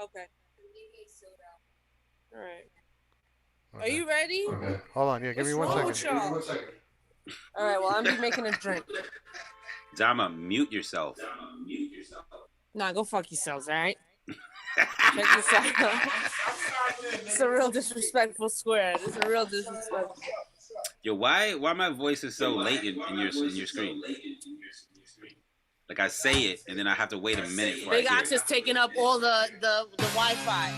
Okay. All right. Okay. Are you ready? Okay. Hold on. Yeah, give me What's 1 wrong with second. y'all? All right. Well, I'm be making a drink. Dvma, mute yourself. Nah, go fuck yourselves. All right. Check this out. It's a real disrespectful square. This is a real disrespectful. Yo, why my voice is so late in your screen? Like I say it and then I have to wait a minute for Big I hear Ox it. is taking up all the Wi-Fi.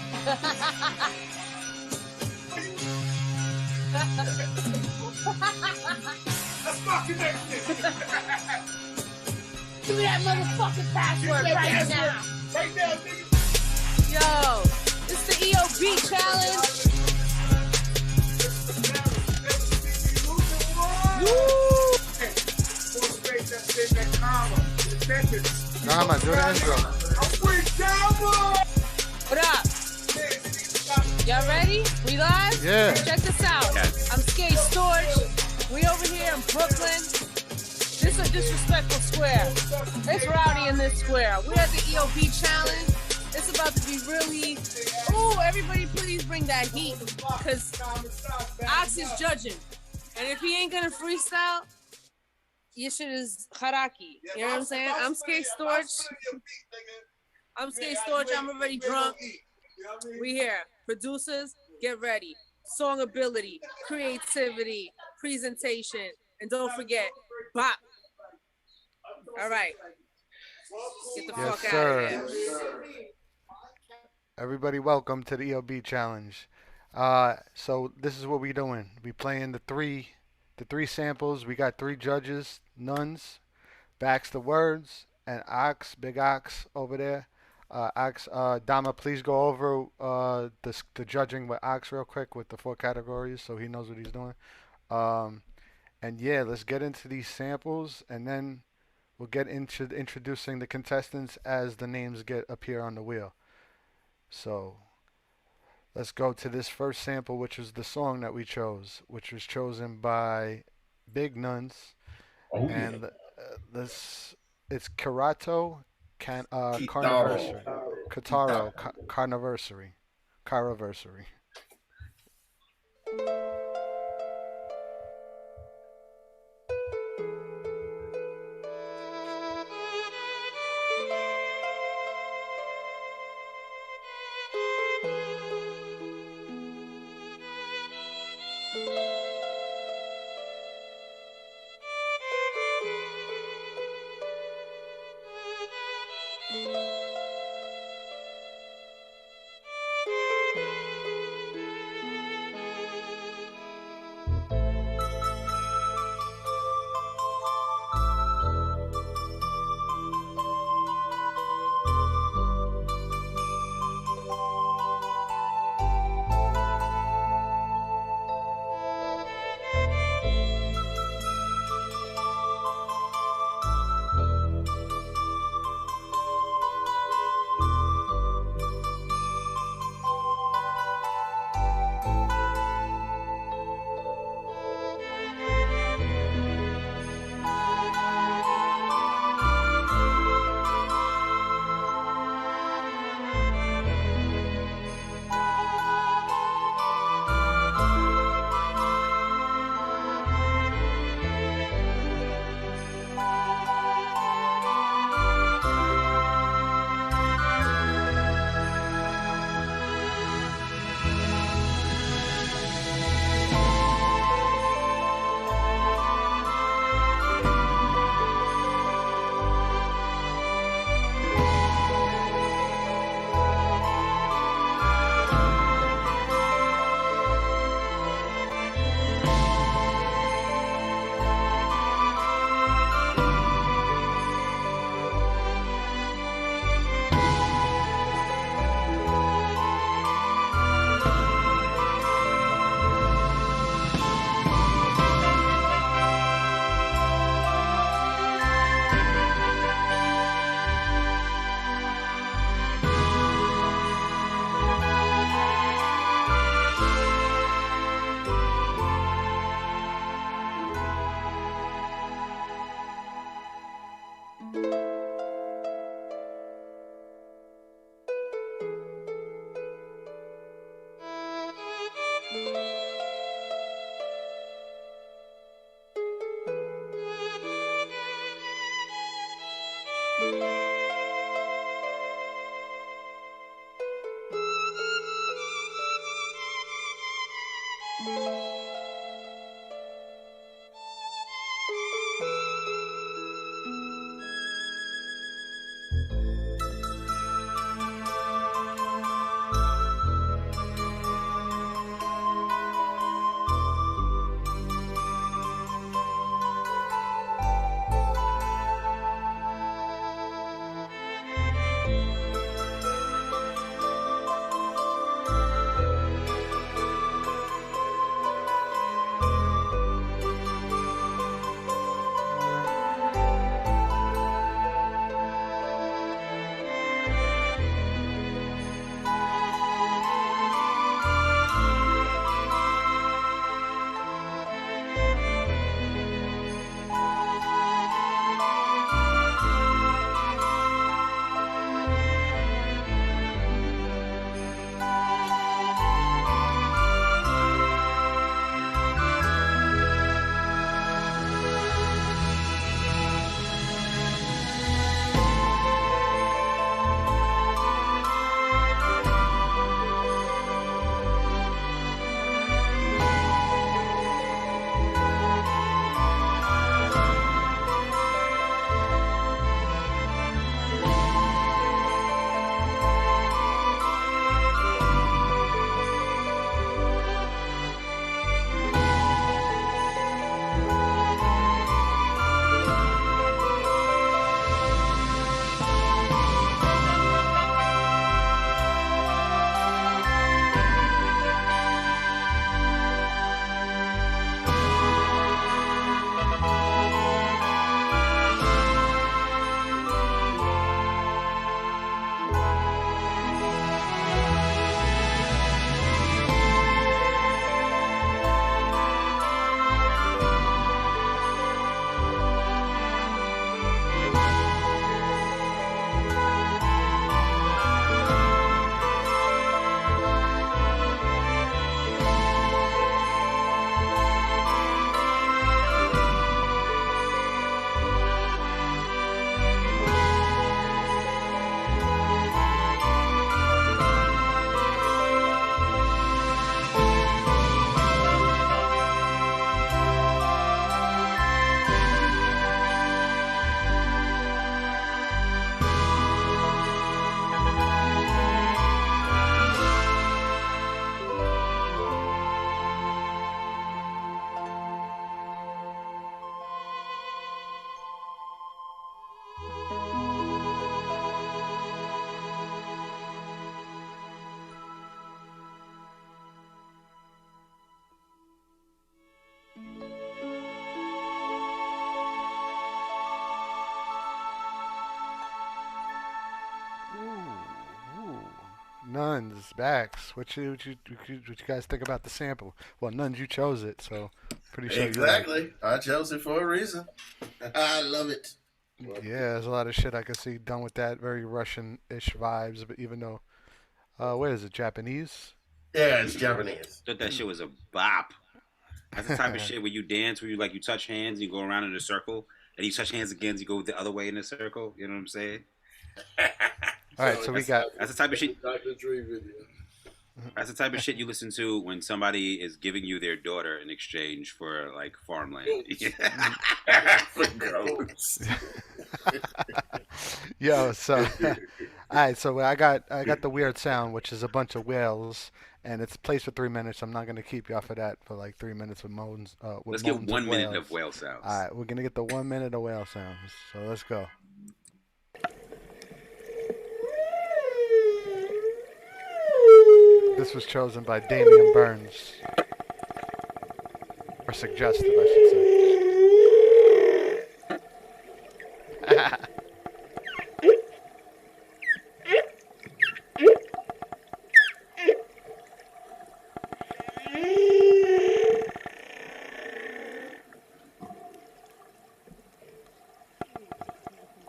That's not connected. Give me that motherfucking password right now. Right now, nigga. Yo, it's the EOB challenge. Woo! Nah, man, do the intro. What up? Y'all ready? We live? Yeah. Check this out. Yes. I'm Skate Storch. We over here in Brooklyn. This is a disrespectful square. It's rowdy in this square. We're at the EOB challenge. It's about to be really... Ooh, everybody please bring that heat. Because Ox is judging. And if he ain't gonna freestyle, your shit is haraki. You know what I'm saying? I'm Skate Storch. I'm Skate Storch. I'm already drunk. We here. Producers, get ready. Song ability, creativity, presentation, and don't forget, bop. All right. Get the Yes, fuck out of sir. here. Everybody, welcome to the EOB challenge. So this is what we doing. We playing the three samples. We got 3 judges, Nuns, Backs the Words, and Ox, Big Ox over there. Ox, Dama, please go over the judging with Ox real quick with the 4 categories so he knows what he's doing. Um, and yeah, let's get into these samples, and then we'll get into introducing the contestants as the names get appear on the wheel. So let's go to this first sample, which was the song that we chose, which was chosen by Big Nuns, Oh, yeah. and this it's Karato Kitaro. Carniversary, Kataro Carniversary, Caraversary. Nuns, Backs. What you guys think about the sample? Well, Nuns, you chose it, so pretty sure you like it. Exactly. I chose it for a reason. I love it. Yeah, there's a lot of shit I could see done with that. Very Russian-ish vibes, but even though, what is it, Japanese? Yeah, it's Japanese. Thought that shit was a bop. That's the type of shit where you dance, where you touch hands, and you go around in a circle, and you touch hands again, you go the other way in a circle. You know what I'm saying? All right, so we got. That's the type of shit. Dr. Dre video. That's the type of shit you listen to when somebody is giving you their daughter in exchange for like farmland. Yo, so all right, so I got the weird sound, which is a bunch of whales, and it's played for 3 minutes. I'm not gonna keep you off of that for like 3 minutes with moans. Let's get 1 minute of whale sounds. All right, we're gonna get the 1 minute of whale sounds. So let's go. This was chosen by Damian Burns, or suggested, I should say.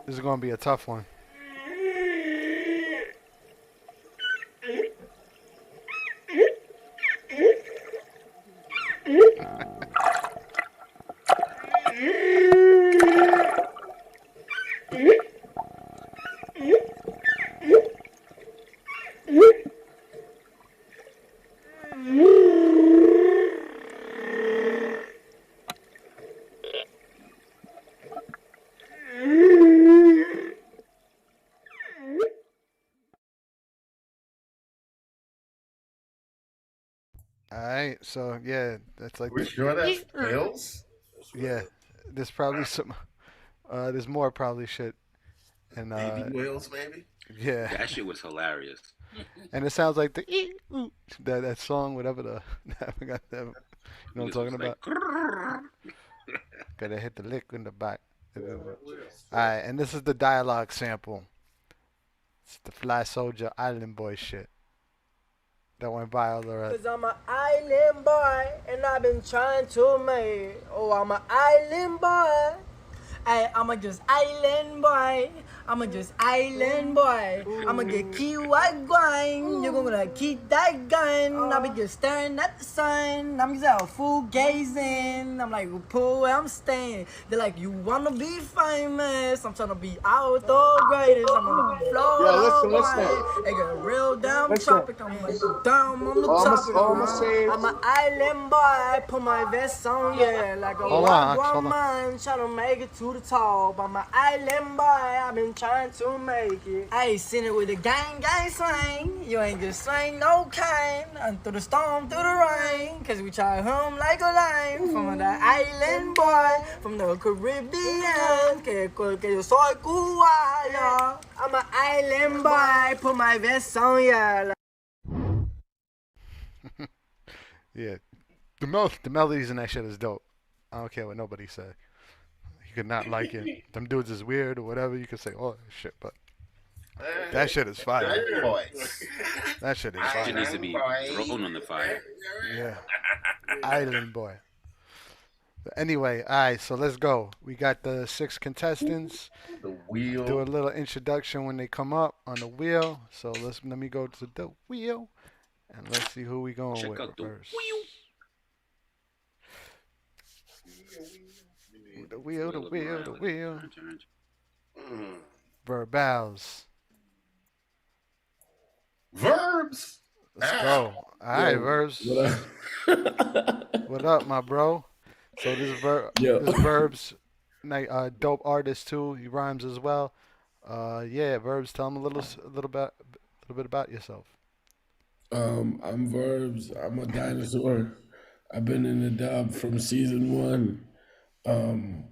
This is going to be a tough one. All right, so yeah, that's like We the sure that's whales? yeah. There's probably some. There's more probably shit, and Baby whales, maybe? yeah, That shit was hilarious. and it sounds like the that song, whatever the I forgot that. You know what I'm Niggas talking was like, about? Gotta hit the lick in the back. All right, and this is the dialogue sample. It's the Fly Soldier Island Boy shit that went viral already. Cause I'm an island boy and I've been trying to make. Oh, I'm an island boy. I'ma just island boy. I'ma just island boy. I'ma get key white grind. You're gonna keep that gun. I'll be just staring at the sun. I'm just out full gazing. I'm like, pull where I'm staying. They're like, you wanna be famous? I'm trying to be out the greatest. I'm on the floor. Yo, listen. It get real damn Listen. tropic. I'm like, down on the topic. I'm an island boy. Put my vest on, yeah, like a Hold on, wild hold on. man trying to make it to the top. I'm an island boy. I've been trying to make it. I ain't seen it with a gang slang. You ain't just slang no kind. And through the storm, through the rain. Cause we try home like a line. From the island boy, from the Caribbean. Que yo soy cubano. I'm an island boy. Put my vest on, yeah. Yeah, the melodies in that shit is dope. I don't care what nobody say. You could not like it. Them dudes is weird or whatever. You could say, oh shit, but that shit is fire. Island boys. That shit is Shit fire. needs to be thrown on the fire. Yeah, Island Boy. But anyway, all right, so let's go. We got the 6 contestants. The wheel. Do a little introduction when they come up on the wheel. So let me go to the wheel and let's see who we going Check with out the first. wheel. The wheel, the wheel, the wheel. Mm. Verbals. Verbs. Let's go. All right, Verbs. What up, my bro? So this Verbs, dope artist too. He rhymes as well. Yeah, Verbs. Tell him a little bit about yourself. I'm Verbs. I'm a dinosaur. I've been in the dub from season 1.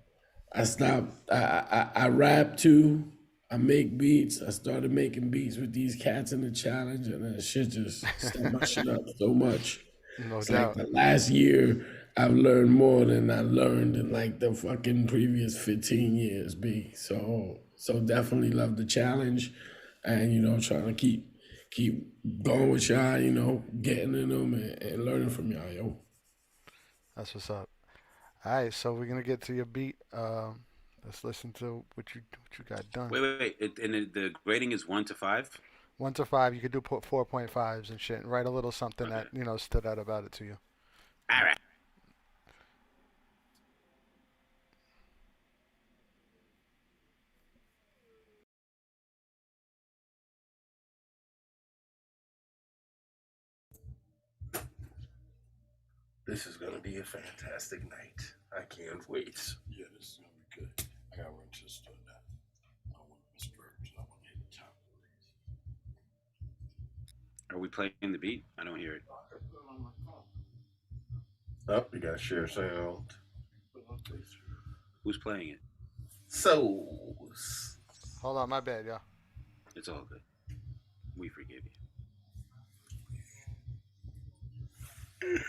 I stopped. I rap too. I make beats. I started making beats with these cats in the challenge, and that shit just stepped my shit up so much. No It's doubt. like the last year, I've learned more than I learned in like the fucking previous 15 years, B. So definitely love the challenge, and trying to keep going with y'all, getting in them and learning from y'all, yo. That's what's up. All right, so we're gonna get to your beat. Let's listen to what you got done. Wait. And the grading is 1 to 5. 1 to 5, you could do put 4.5s and shit, and write a little something Okay. that stood out about it to you. All right. This is gonna be a fantastic night. I can't wait. Yeah, this is gonna be good. I gotta run to the store now. I want Miss Burns. I want to hit the top of Are we playing the beat? I don't hear it. Oh, you gotta share sound. Who's playing it? Soze. Hold on, my bad, y'all. It's all good. We forgive you.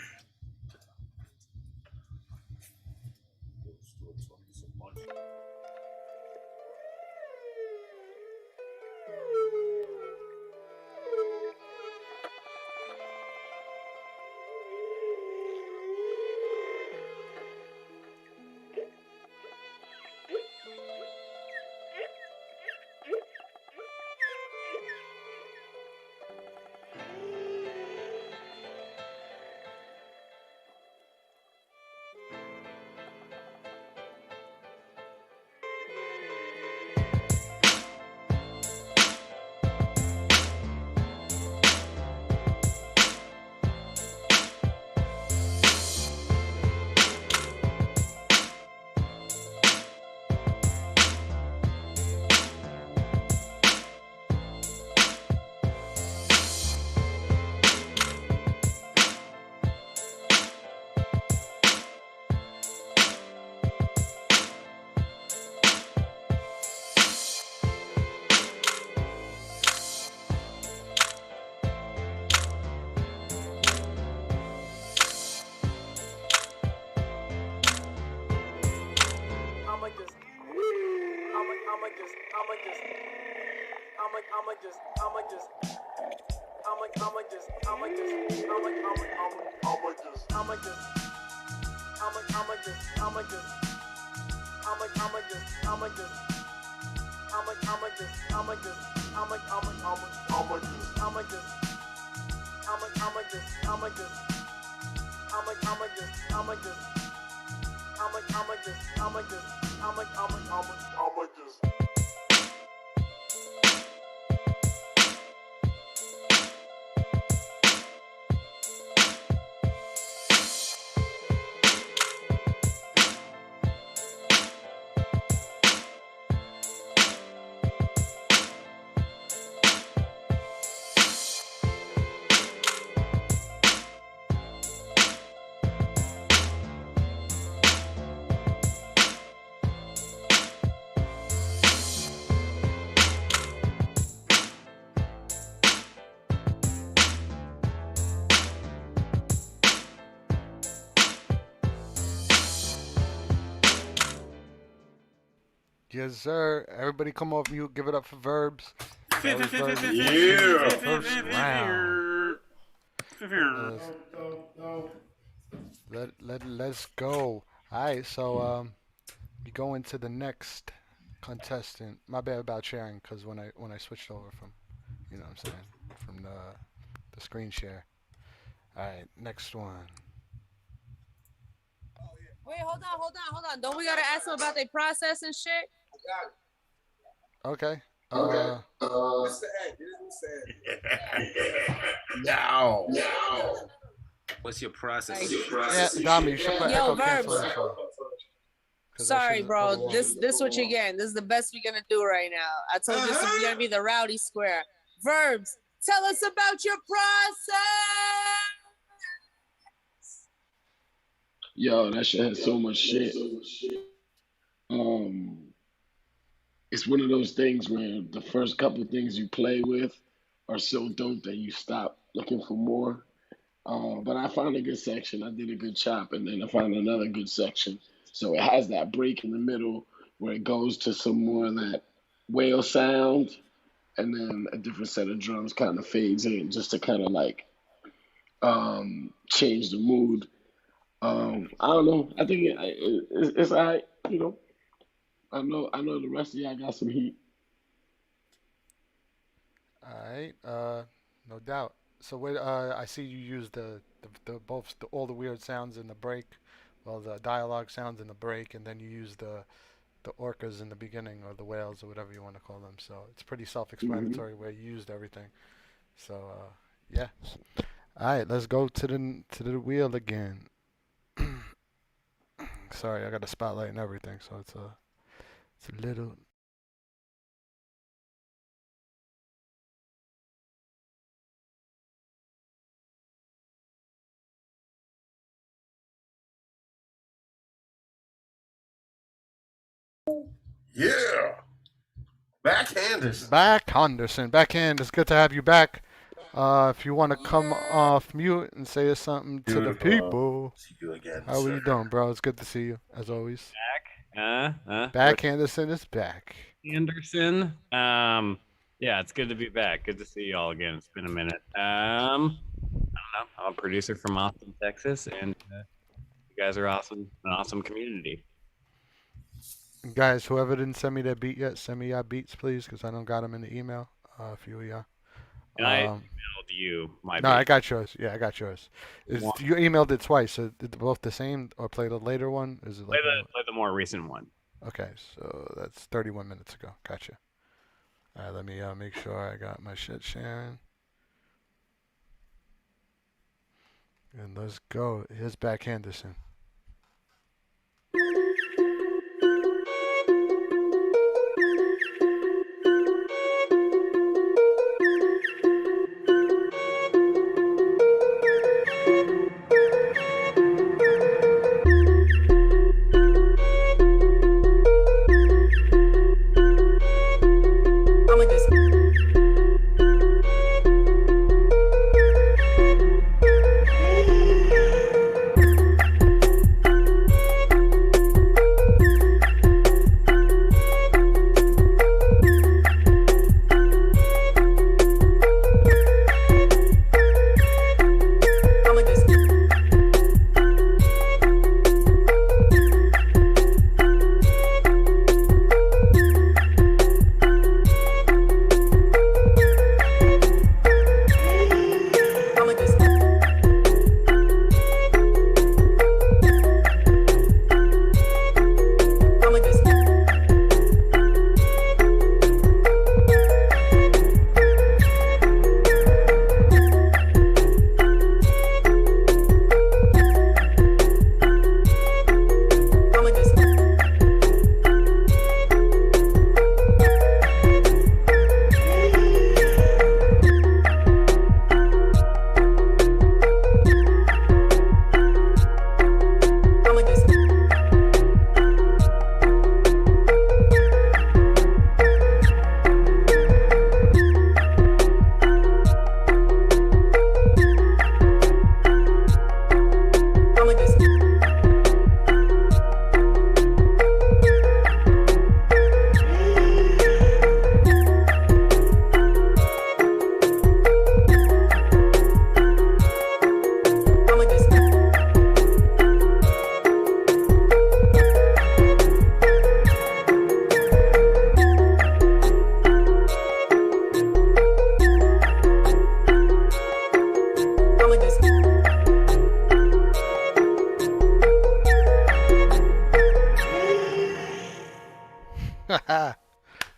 Yes, sir. Everybody come off mute. Give it up for Verbs. That was Verbs' Yeah. first round. Let's go. All right, so we go into the next contestant. My bad about sharing, because when I switched over from, you know what I'm saying, from the screen share. All right, next one. Wait, hold on. Don't we gotta ask them about their process and shit? Okay. Mr. No. What's your process? Yeah, Dami, you should put Yo, echo Verbs. cancellation. 'Cause that Sorry, shit's bro. overwhelming. This what you're getting. This is the best we're gonna do right now. I told you this is gonna be the rowdy square. Verbs, tell us about your process. Yo, that shit has so much shit. It's one of those things where the first couple of things you play with are so dope that you stop looking for more. But I found a good section. I did a good chop, and then I found another good section. So it has that break in the middle where it goes to some more of that whale sound, and then a different set of drums kind of fades in just to kind of like change the mood. I don't know. I think it's all right. You know, I know the rest of y'all got some heat. All right, no doubt. So what? I see you use the both all the weird sounds in the break, well, the dialogue sounds in the break, and then you use the orcas in the beginning, or the whales, or whatever you want to call them. So it's pretty self-explanatory where you used everything. So yeah. All right, let's go to the wheel again. Sorry, I got a spotlight and everything, so it's a little. Yeah. Backhanders. Backhand. It's good to have you back. If you want to come off mute and say something to the people. See you again. How are you doing, bro? It's good to see you, as always. Back. Back Anderson is back. Anderson. Yeah, it's good to be back. Good to see you all again. It's been a minute. I don't know. I'm a producer from Austin, Texas, and you guys are awesome. An awesome community. Guys, whoever didn't send me that beat yet, send me your beats, please, because I don't got them in the email. A few of y'all. And I emailed you my beat. I got yours. Yeah, I got yours. You emailed it twice, so is it both the same, or play the later one? Is it play the more recent one? Okay, so that's 31 minutes ago. Gotcha. All right, let me make sure I got my shit sharing. And let's go. Here's Back Anderson.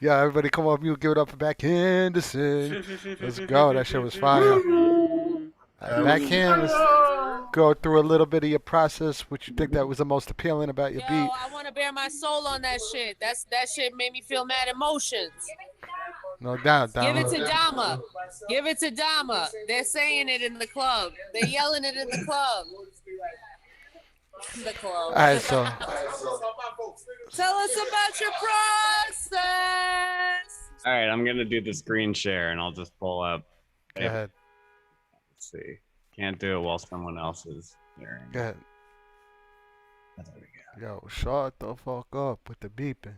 Yeah, everybody come off mute. Give it up for Back Henderson. Let's go. That shit was fire. Backhand, let's go through a little bit of your process. What you think that was the most appealing about your Yo, beat? I want to bear my soul on that shit. That shit made me feel mad emotions. No doubt, Give it Dama. to Dama. Give it to Dama. They're saying it in the club. They're yelling it in the club. The club. All right, so Tell us about your process. All right, I'm gonna do the screen share, and I'll just pull up. go ahead. Let's see. Can't do it while someone else is sharing. Go ahead. There we go. Yo, shut the fuck up with the beeping.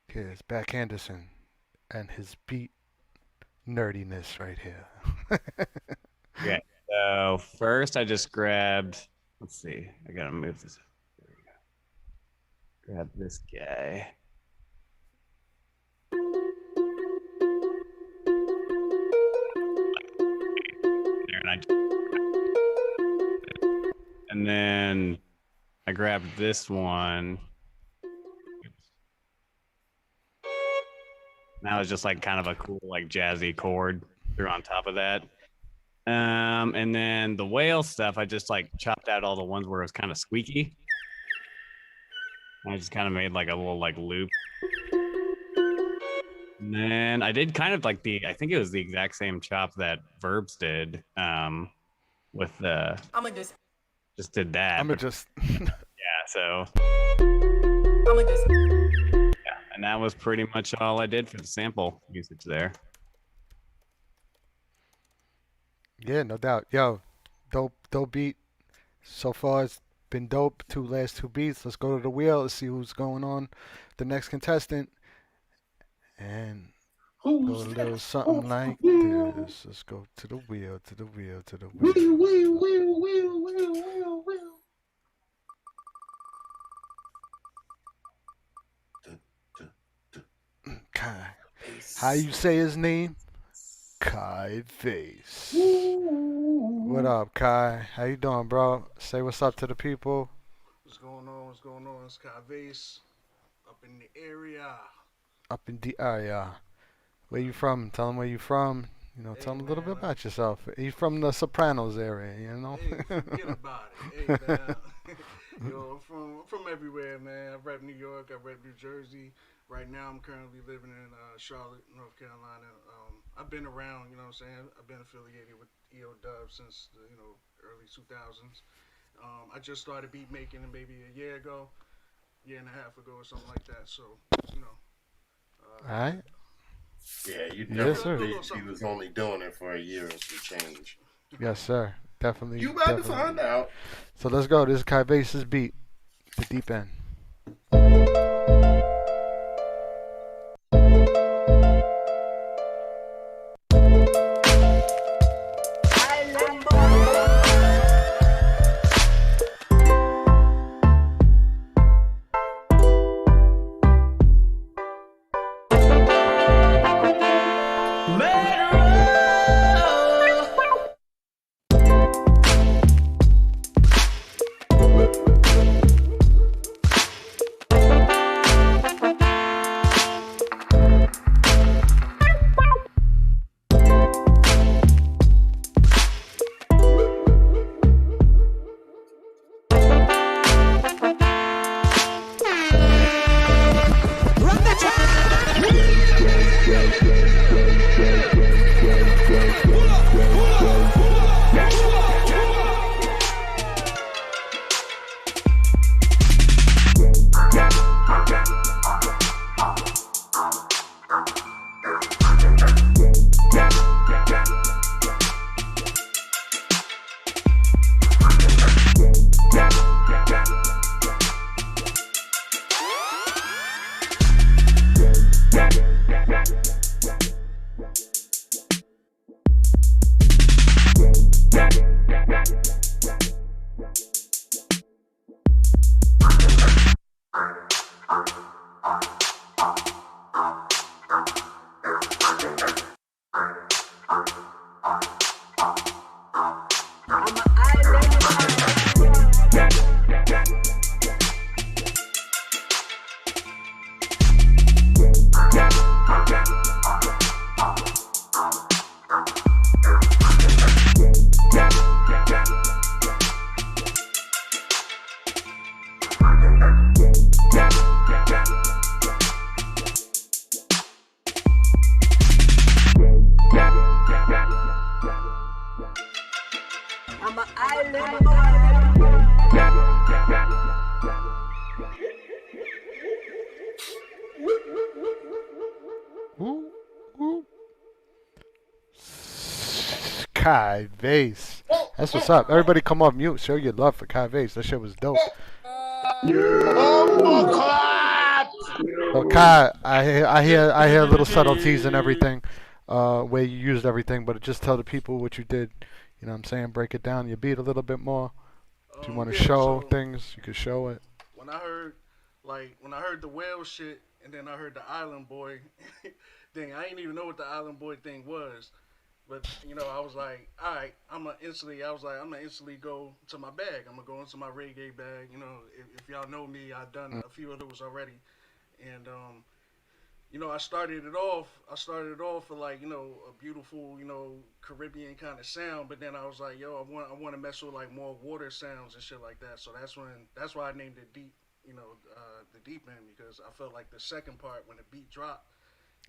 Here's Back Henderson and his beat nerdiness right here. Okay. So first, I just grabbed. Let's see. I gotta move this. There we go. Grab this guy. And then I grabbed this one. Now it's just like kind of a cool, like jazzy chord through on top of that. And then the whale stuff, I just like chopped out all the ones where it was kind of squeaky. And I just kind of made like a little like loop. And then I did kind of like I think it was the exact same chop that Verbs did with the, I'ma just did that. I'ma just Yeah, so. I'ma just Yeah, and that was pretty much all I did for the sample usage there. yeah, no doubt. Yo, dope beat. So far it's been dope. Last two beats. Let's go to the wheel. Let's see who's going on. The next contestant. And go a little something like this. Let's go to the wheel, to the wheel, to the wheel. Kai. How you say his name? Kai Face. What up, Kai? How you doing, bro? Say what's up to the people. What's going on? What's going on? It's Kai Vase up in the area. Up in the area. Where you from? Tell them where you from. You know, tell them a little bit about yourself. You from the Sopranos area, you know? Hey, forget about it. Hey, man. Yo, I'm from everywhere, man. I rep New York. I rep New Jersey. Right now, I'm currently living in Charlotte, North Carolina. I've been around, you know what I'm saying? I've been affiliated with EOW since the, early 2000s. I just started beat making maybe a year and a half ago or something like that. So, All right. Yeah, you Yes, sir. definitely he was only doing it for a year and some change. Yes, sir. Definitely. You about to definitely. find out. So let's go. This is Kai Base's beat. The deep end. Kai Vase. That's what's up. Everybody come off mute. Show your love for Kai Vase. That shit was dope. So Kai, I hear little subtleties and everything, where you used everything, but just tell the people what you did. You know what I'm saying? Break it down your beat a little bit more. If you want to show things, you can show it. When I heard the whale shit, and then I heard the Island Boy thing, I didn't even know what the Island Boy thing was. But, you know, I was like, all right, I'm gonna instantly go to my bag. I'm gonna go into my reggae bag. You know, if y'all know me, I've done a few of those already. And, you know, I started it off for like, you know, a beautiful, you know, Caribbean kind of sound. But then I was like, yo, I want to mess with like more water sounds and shit like that. So that's why I named it Deep, you know, the Deep End, because I felt like the second part when the beat dropped,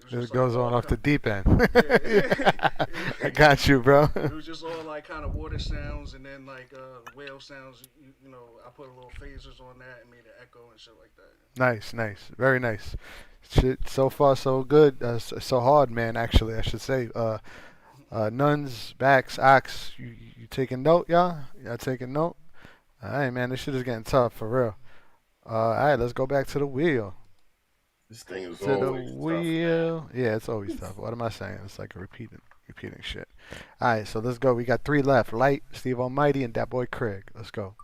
it goes on off the deep end. Yeah. I got you, bro. It was just all like kind of water sounds, and then like whale sounds. You know, I put a little phasers on that and made it echo and shit like that. Nice, very nice. Shit, so far so good. So hard, man. Actually, I should say. Nuns, backs, ox. You taking note, y'all? Y'all taking note? All right, man. This shit is getting tough for real. All right, let's go back to the wheel. This thing is To always the tough. wheel. Yeah, it's always tough. What am I saying? It's like a repeating shit. All right, so let's go. We got 3 left. Light, Steve Almighty, and that boy Craig. Let's go.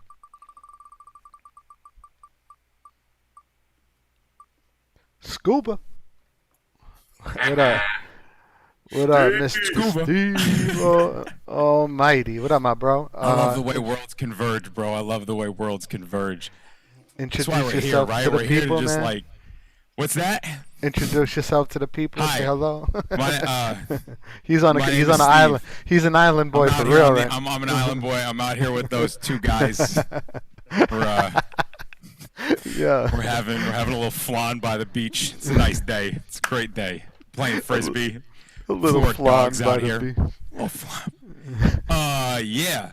Scuba. What up? What up, Mr. Steve Almighty? What up, my bro? I love the way worlds converge, bro. I love the way worlds converge. Introduce That's why we're here, yourself right? to the We're here people, to just man. like, what's that? Introduce yourself to the people. Hi. Say hello. He's on an island. He's an island boy for real, right? I'm an island boy. I'm out here with those 2 guys. Yeah. We're having a little flan by the beach. It's a nice day. It's a great day. Playing frisbee. A little Four flan dogs by out the here. beach. Oh, flan. Yeah.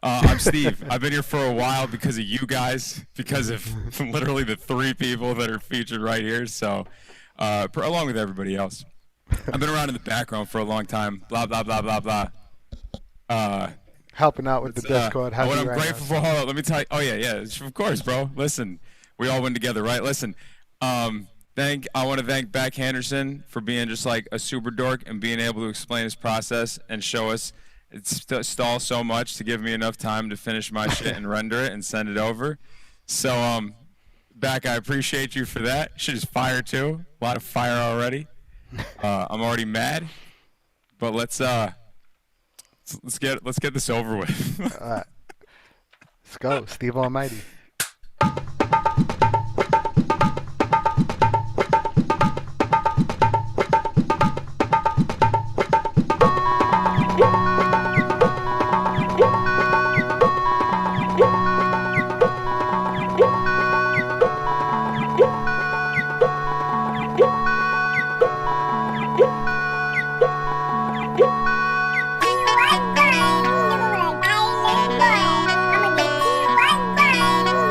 I'm Steve. I've been here for a while because of you guys, because of literally the 3 people that are featured right here. So, along with everybody else, I've been around in the background for a long time. Blah blah blah blah blah. Helping out with the Discord. What I'm grateful for. Hold on, let me tell you. Oh yeah, of course, bro. Listen, we all win together, right? Listen, I want to thank Beck Henderson for being just like a super dork and being able to explain his process and show us. It stalls so much to give me enough time to finish my shit and render it and send it over. So, Beck, I appreciate you for that. Shit is fire too. A lot of fire already. I'm already mad, but let's get this over with. All right. Let's go, Steve Almighty. One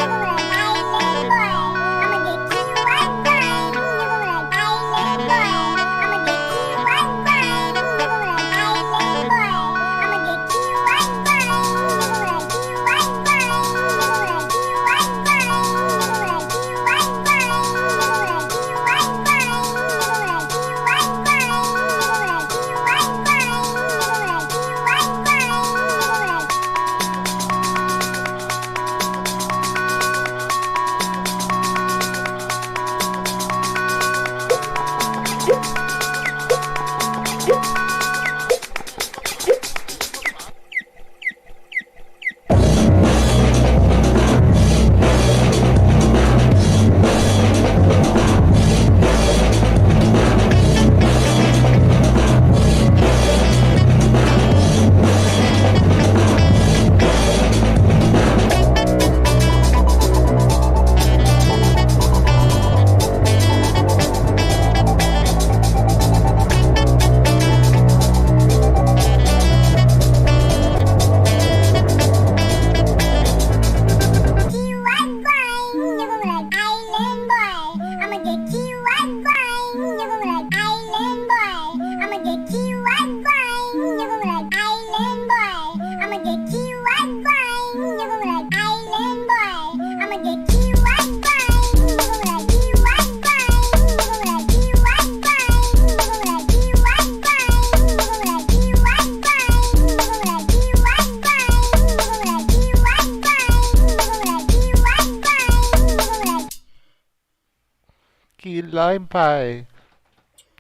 key lime pie.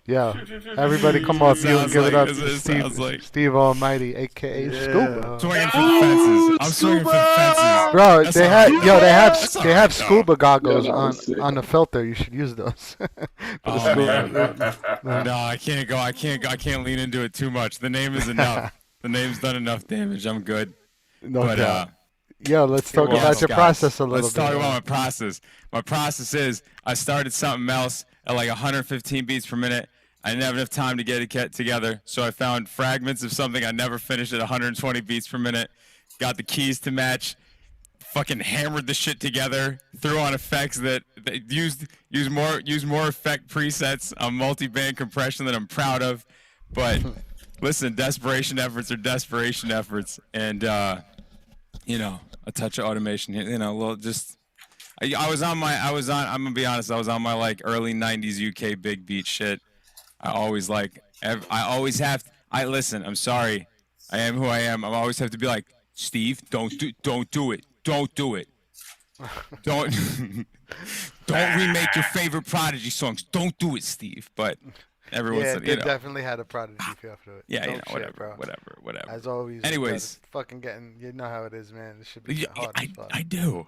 Yo, everybody come off mute and give it up to Steve Almighty, aka Scuba. Swinging for the fences. I'm swinging for the fences. Bro, That's they all have right. they have scuba goggles Yeah, that was sick. on the filter. You should use those. For the Oh, scuba. No, I can't go. I can't lean into it too much. The name is enough. The name's done enough damage. I'm good. No But doubt. Yo, let's talk Yes, about your guys. process a little Let's bit. talk about my process. My process is I started something else at like 115 beats per minute. I didn't have enough time to get it together, so I found fragments of something I never finished at 120 beats per minute. Got the keys to match. Fucking hammered the shit together. Threw on effects that used more effect presets on multi-band compression that I'm proud of. But listen, desperation efforts are desperation efforts, and you know, a touch of automation here. You know, well, just I'm gonna be honest. I was on my like early '90s UK big beat shit. I always have. Listen. I'm sorry. I am who I am. I always have to be like, Steve, don't do it. Don't do it. Don't remake your favorite Prodigy songs. Don't do it, Steve. But everyone's Yeah, you they know. definitely had a Prodigy feel to it. Yeah, No you know, shit, bro. whatever. As always. Anyways. Fucking getting, you know how it is, man. It should be Yeah, hard as fuck. I do.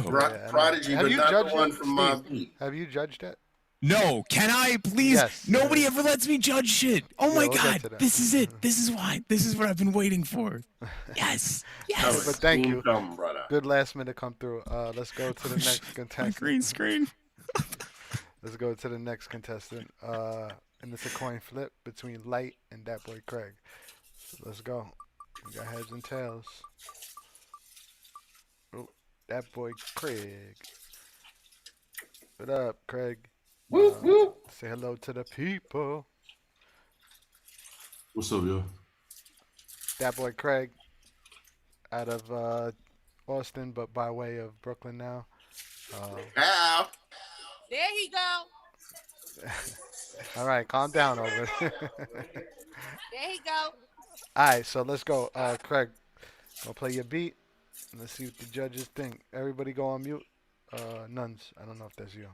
Prodigy, Have but you not judged the one it, from my Steve? beat. Have you judged it? No, can I please? Yes. Nobody ever lets me judge shit. Oh my we'll get God, to that. this is it. This is why. This is what I've been waiting for. Yes. But thank you. Come, brother. Good last minute come through. Let's go to the next My contestant. green screen. Let's go to the next contestant. And it's a coin flip between Light and that boy Craig. So let's go. We got heads and tails. Oh, that boy Craig. What up, Craig? Whoop, whoop. Say hello to the people. What's up, yo? That boy Craig, out of Austin, but by way of Brooklyn now. Ow. There he go. All right, calm down over there. There he go. All right, so let's go. Craig, go play your beat. And let's see what the judges think. Everybody go on mute. Nuns, I don't know if that's you.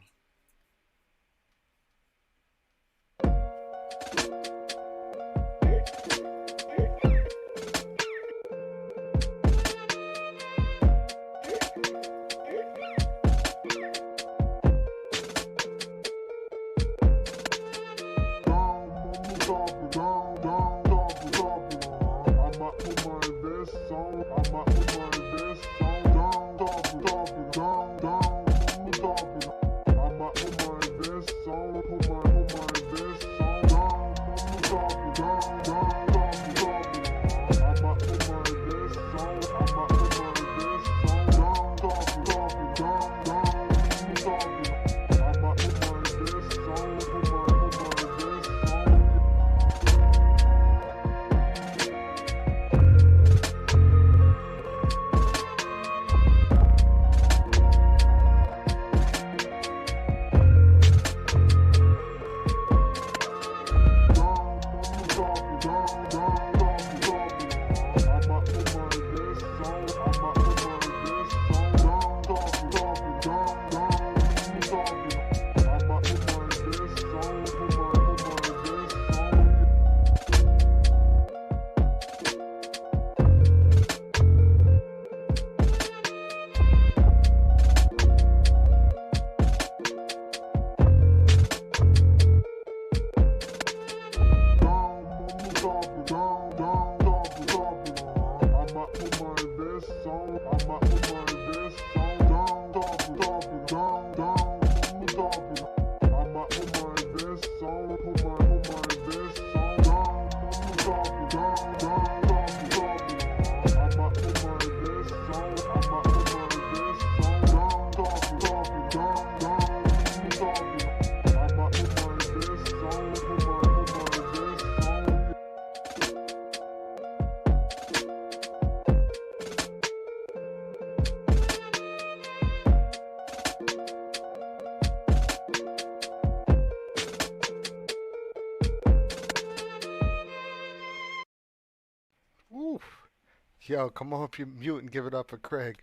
Yo, come on up your mute and give it up for Craig.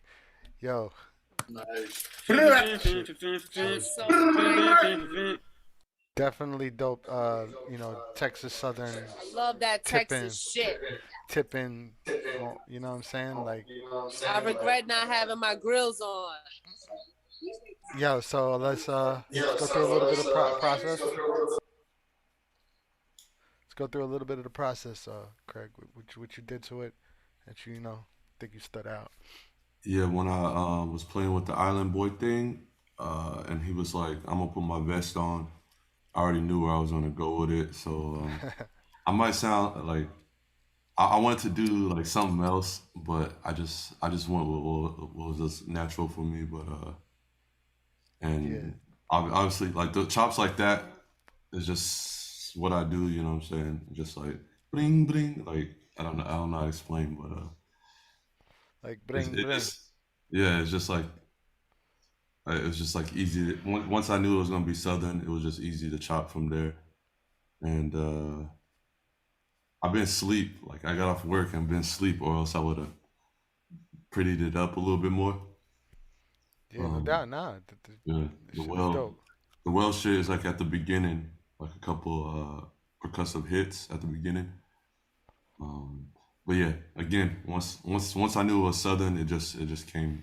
Yo, Definitely dope. You know, Texas Southern I love that tipping, Texas shit. tipping. You know what I'm saying? Like, I regret not having my grills on. yo. So let's go through a little bit of process. Let's go through a little bit of the process, Craig. What you did to it that you know think you stood out. Yeah, when I was playing with the Island Boy thing, and he was like, "I'm gonna put my vest on." I already knew where I was gonna go with it, so I might sound like I wanted to do like something else, but I just went with what was just natural for me. But Yeah. and obviously like the chops like that is just what I do. You know what I'm saying? Just like bling bling. Like I don't know how to explain, but Like it's bring it bring. just yeah, it's just like it was just like easy. Once I knew it was gonna be Southern, it was just easy to chop from there. And I've been asleep. Like I got off work and been asleep, or else I would have prettied it up a little bit more. Yeah, no doubt. Nah, Yeah, the shit is dope. the well shit is like at the beginning, like a couple percussive hits at the beginning. Um, but yeah, again, once I knew it was Southern, it just came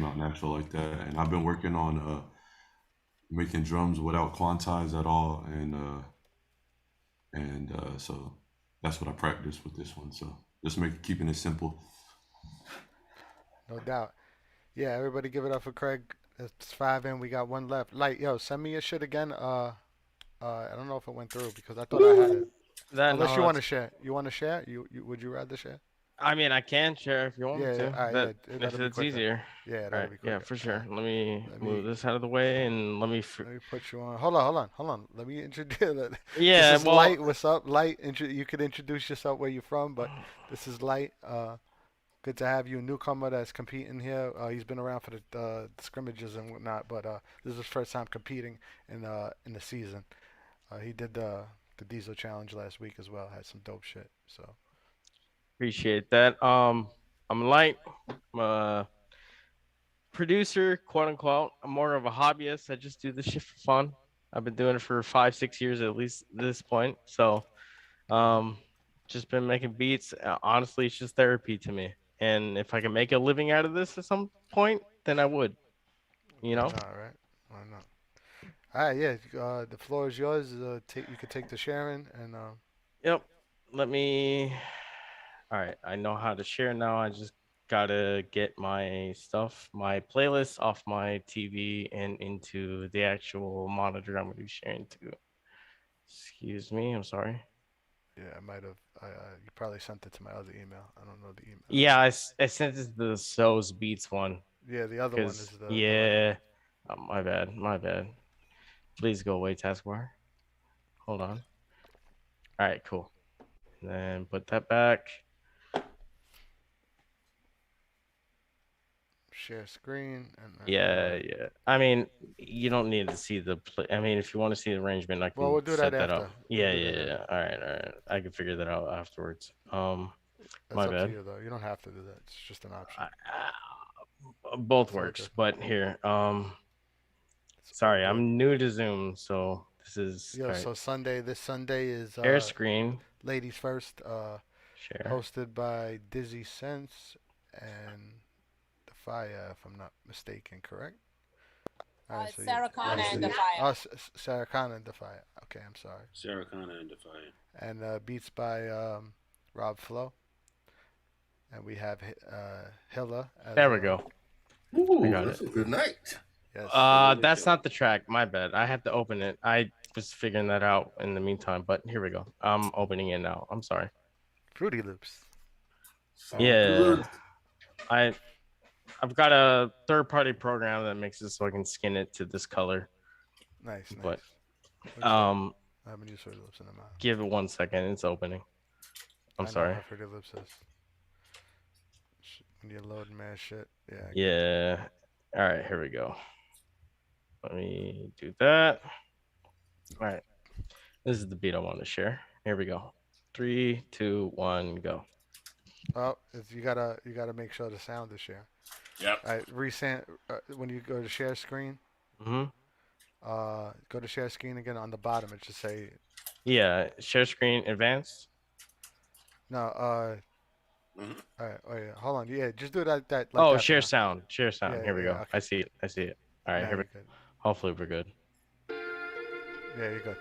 out natural like that. And I've been working on making drums without quantize at all, and so that's what I practiced with this one. So just keeping it simple. No doubt. Yeah, everybody give it up for Craig. It's 5 in. We got one left. Light, yo, send me your shit again. I don't know if it went through because I thought I had it. Then Unless you want to share. You want to share? You would you rather share? I mean, I can share if you want me Yeah, to. all right, That yeah, makes that'll be it quicker. easier. Yeah, All that'll right, be yeah, quicker. for sure. Let me Let move me this out of the way and let me. let me put you on. Hold on. Let me introduce. This Yeah, is well, Light. What's up, Light? You could introduce yourself where you're from, but this is Light. Good to have you, a newcomer that's competing here. He's been around for the scrimmages and whatnot, but this is his first time competing in the season. He did the Diesel Challenge last week as well. Had some dope shit. So appreciate that. I'm Light. I'm a producer, quote unquote. I'm more of a hobbyist. I just do this shit for fun. I've been doing it for 5, 6 years at least at this point. So, um, just been making beats. Honestly, it's just therapy to me. And if I can make a living out of this at some point, then I would. You why know? not, right? Why not? All right, yeah. The floor is yours. You could take the sharing and Yep. Let me. All right. I know how to share now. I just gotta get my stuff, my playlist off my TV and into the actual monitor I'm gonna be sharing to. Excuse me. I'm sorry. yeah, I might have. You probably sent it to my other email. I don't know the email. Yeah, I sent it to the Soze Beats one. Yeah, the other one is the Yeah. Oh, my bad. My bad. Please go away, taskbar. Hold on. All right, cool. And then put that back. share screen and then, Yeah. I mean, you don't need to see the play. I mean, if you want to see the arrangement, I can Well, we'll do set that that up. after. Yeah. All right. I can figure that out afterwards. It's My up to bad. you though. You don't have to do that. It's just an option. Both It's all works, good. but here, It's all sorry, good. I'm new to Zoom, so this is Yo, all right. so this Sunday is Share screen, Ladies First, share. hosted by Dizzy Sense and Defia, if I'm not mistaken, correct? All right, so Sarah Connor and Defia. Oh, Sarah Connor and Defia. Okay, I'm sorry. Sarah Connor and Defiant. And beats by Rob Flo. And we have Hilla. As, There we go. Ooh, I got that's it. a good night. Yes. That's not the track. My bad. I had to open it. I was figuring that out in the meantime, but here we go. I'm opening it now. I'm sorry. Fruity Loops. Sound Yeah. good. I've got a third-party program that makes it so I can skin it to this color. Nice. But I haven't used Fruity Loops in a while. give it 1 second. It's opening. I'm sorry. I know how Fruity Loops is. When you're loading mad shit. Yeah. Yeah. All right, here we go. Let me do that. All right. This is the beat I want to share. Here we go. 3, 2, 1, go. Oh, you gotta make sure the sound is sharing. Yep. All right, when you go to share screen, Mm-hmm. go to share screen again on the bottom. It should say Yeah, share screen advanced. no. Mhm. All right. Oh yeah. Hold on. Yeah, just do that like Oh, that for share now. sound. Share Yeah. sound. Here Yeah. we Yeah. go. Okay. I see it. I see it. All right, Now here we you're good. Hopefully we're good. Yeah, you're good.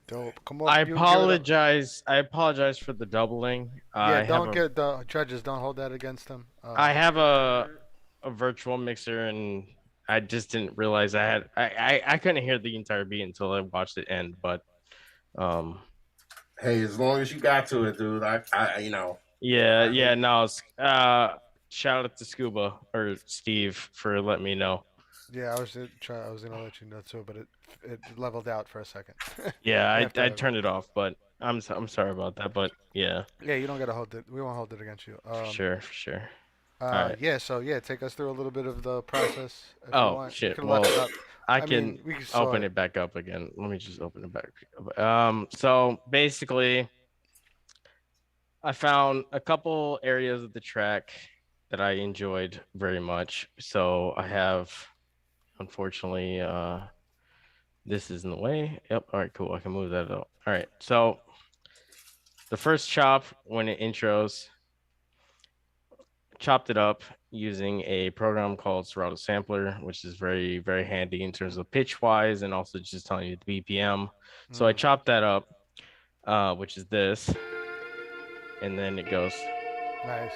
Dope. Come off I mute. Give it up. apologize. I apologize for the doubling. Yeah. I have Don't a get the judges. Don't hold that against them. I have a virtual mixer, and I just didn't realize I couldn't hear the entire beat until I watched it end. But Hey, as long as you got to it, dude. yeah, no. Shout out to Scuba or Steve for letting me know. Yeah, I was gonna let you know too, but it leveled out for a second. Yeah, After I I- turned it off, but I'm sorry about that. But yeah, Yeah, you don't gotta hold it. We won't hold it against you. for sure. All right. Yeah. So yeah, take us through a little bit of the process if you Oh want. shit. You can Well, look it up. I mean, can we saw open it back up again. Let me just open it back up. So basically, I found a couple areas of the track that I enjoyed very much. So I have, unfortunately, this is in the way. Yep. All right, cool. I can move that up. All right. So the first chop when it intros, chopped it up using a program called Serato Sampler, which is very, very handy in terms of pitch wise and also just telling you the BPM. So I chopped that up, which is this, and then it goes. Nice.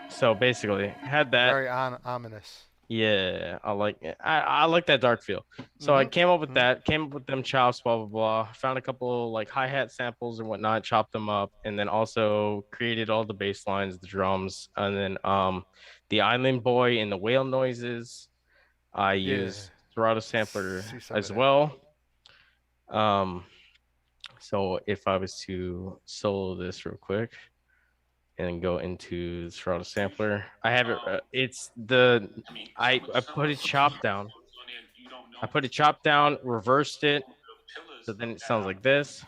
So basically, had that. Very ominous. Yeah, I like it. I like that dark feel. So I came up with that, came up with them chops, blah blah blah. Found a couple like hi-hat samples and whatnot, chopped them up, and then also created all the bass lines, the drums, and then the Island Boy and the whale noises. I used Serato Sampler as well. So if I was to solo this real quick and go into Serato Sampler, I have it. It's the I put it chopped down. I put it chopped down, reversed it, so then it sounds like this.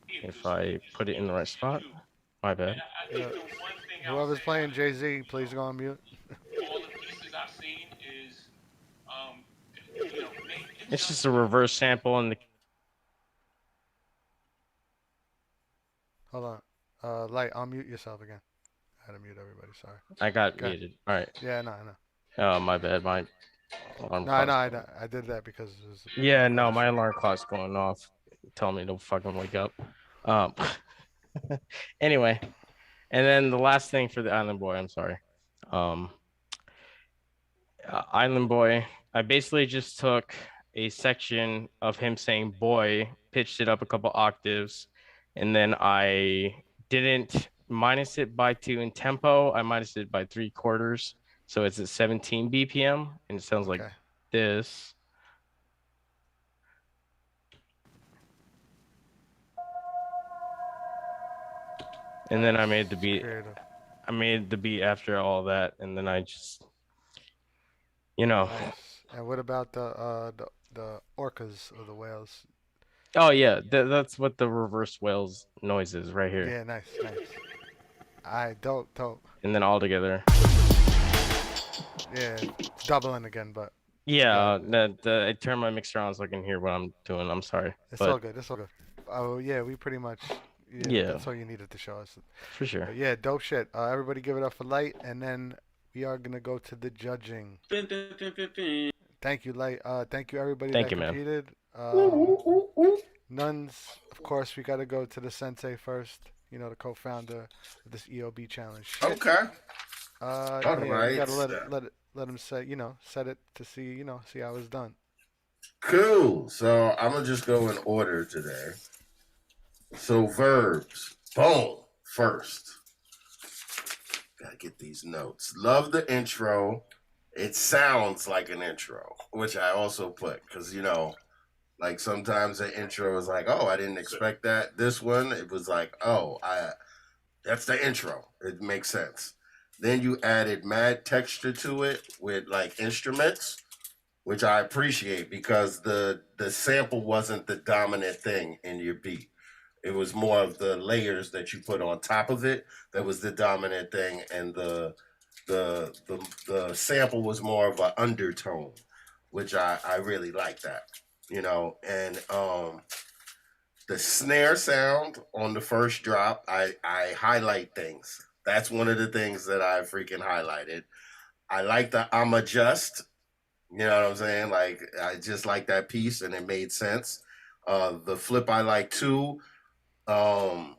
If I put it in the right spot, my bad. Yeah. Whoever's playing Jay-Z, please go on mute. It's just a reverse sample and the. Hold on. Light, unmute yourself again. I had to mute everybody. Sorry. I got Okay. muted. All right. Yeah, no, I know. Oh, my bad. My alarm No, I clock's know. I did that because it was. Yeah, no, my alarm clock's going off, telling me to fucking wake up. Anyway, and then the last thing for the Island Boy, I'm sorry. Island Boy, I basically just took a section of him saying boy, pitched it up a couple octaves, and then I didn't minus it by 2 in tempo. I minus it by 3/4. So it's at 17 BPM, and it sounds like this. And then I made the beat. Creative. I made the beat after all that, and then I just, you know. Nice. And what about the orcas or the whales? Oh yeah, that's what the reverse whales noise is right here. Yeah, nice. Alright, dope. And then all together. Yeah, it's doubling again, but. Yeah, I turned my mixer on so I can hear what I'm doing. I'm sorry. It's all good. Oh yeah, we pretty much. Yeah, that's all you needed to show us. For sure. But yeah, dope shit. Everybody give it up for Light, and then we are gonna go to the judging. Thank you, Light. Thank you, everybody that competed. Nuns, of course, we gotta go to the sensei first. You know, the co-founder of this EOB challenge. Shit. Okay. Yeah, we gotta let him say, set it to see how it's done. Cool. So I'm gonna just go in order today. So verbs, boom, first. Gotta get these notes. Love the intro. It sounds like an intro, which I also put because like sometimes the intro is like, oh, I didn't expect that. This one, it was like, oh, that's the intro. It makes sense. Then you added mad texture to it with like instruments, which I appreciate because the sample wasn't the dominant thing in your beat. It was more of the layers that you put on top of it that was the dominant thing, and the sample was more of an undertone, which I really like that, And the snare sound on the first drop, I highlight things. That's one of the things that I freaking highlighted. I like the I'm just, you know what I'm saying? Like I just like that piece, and it made sense. The flip I like too. But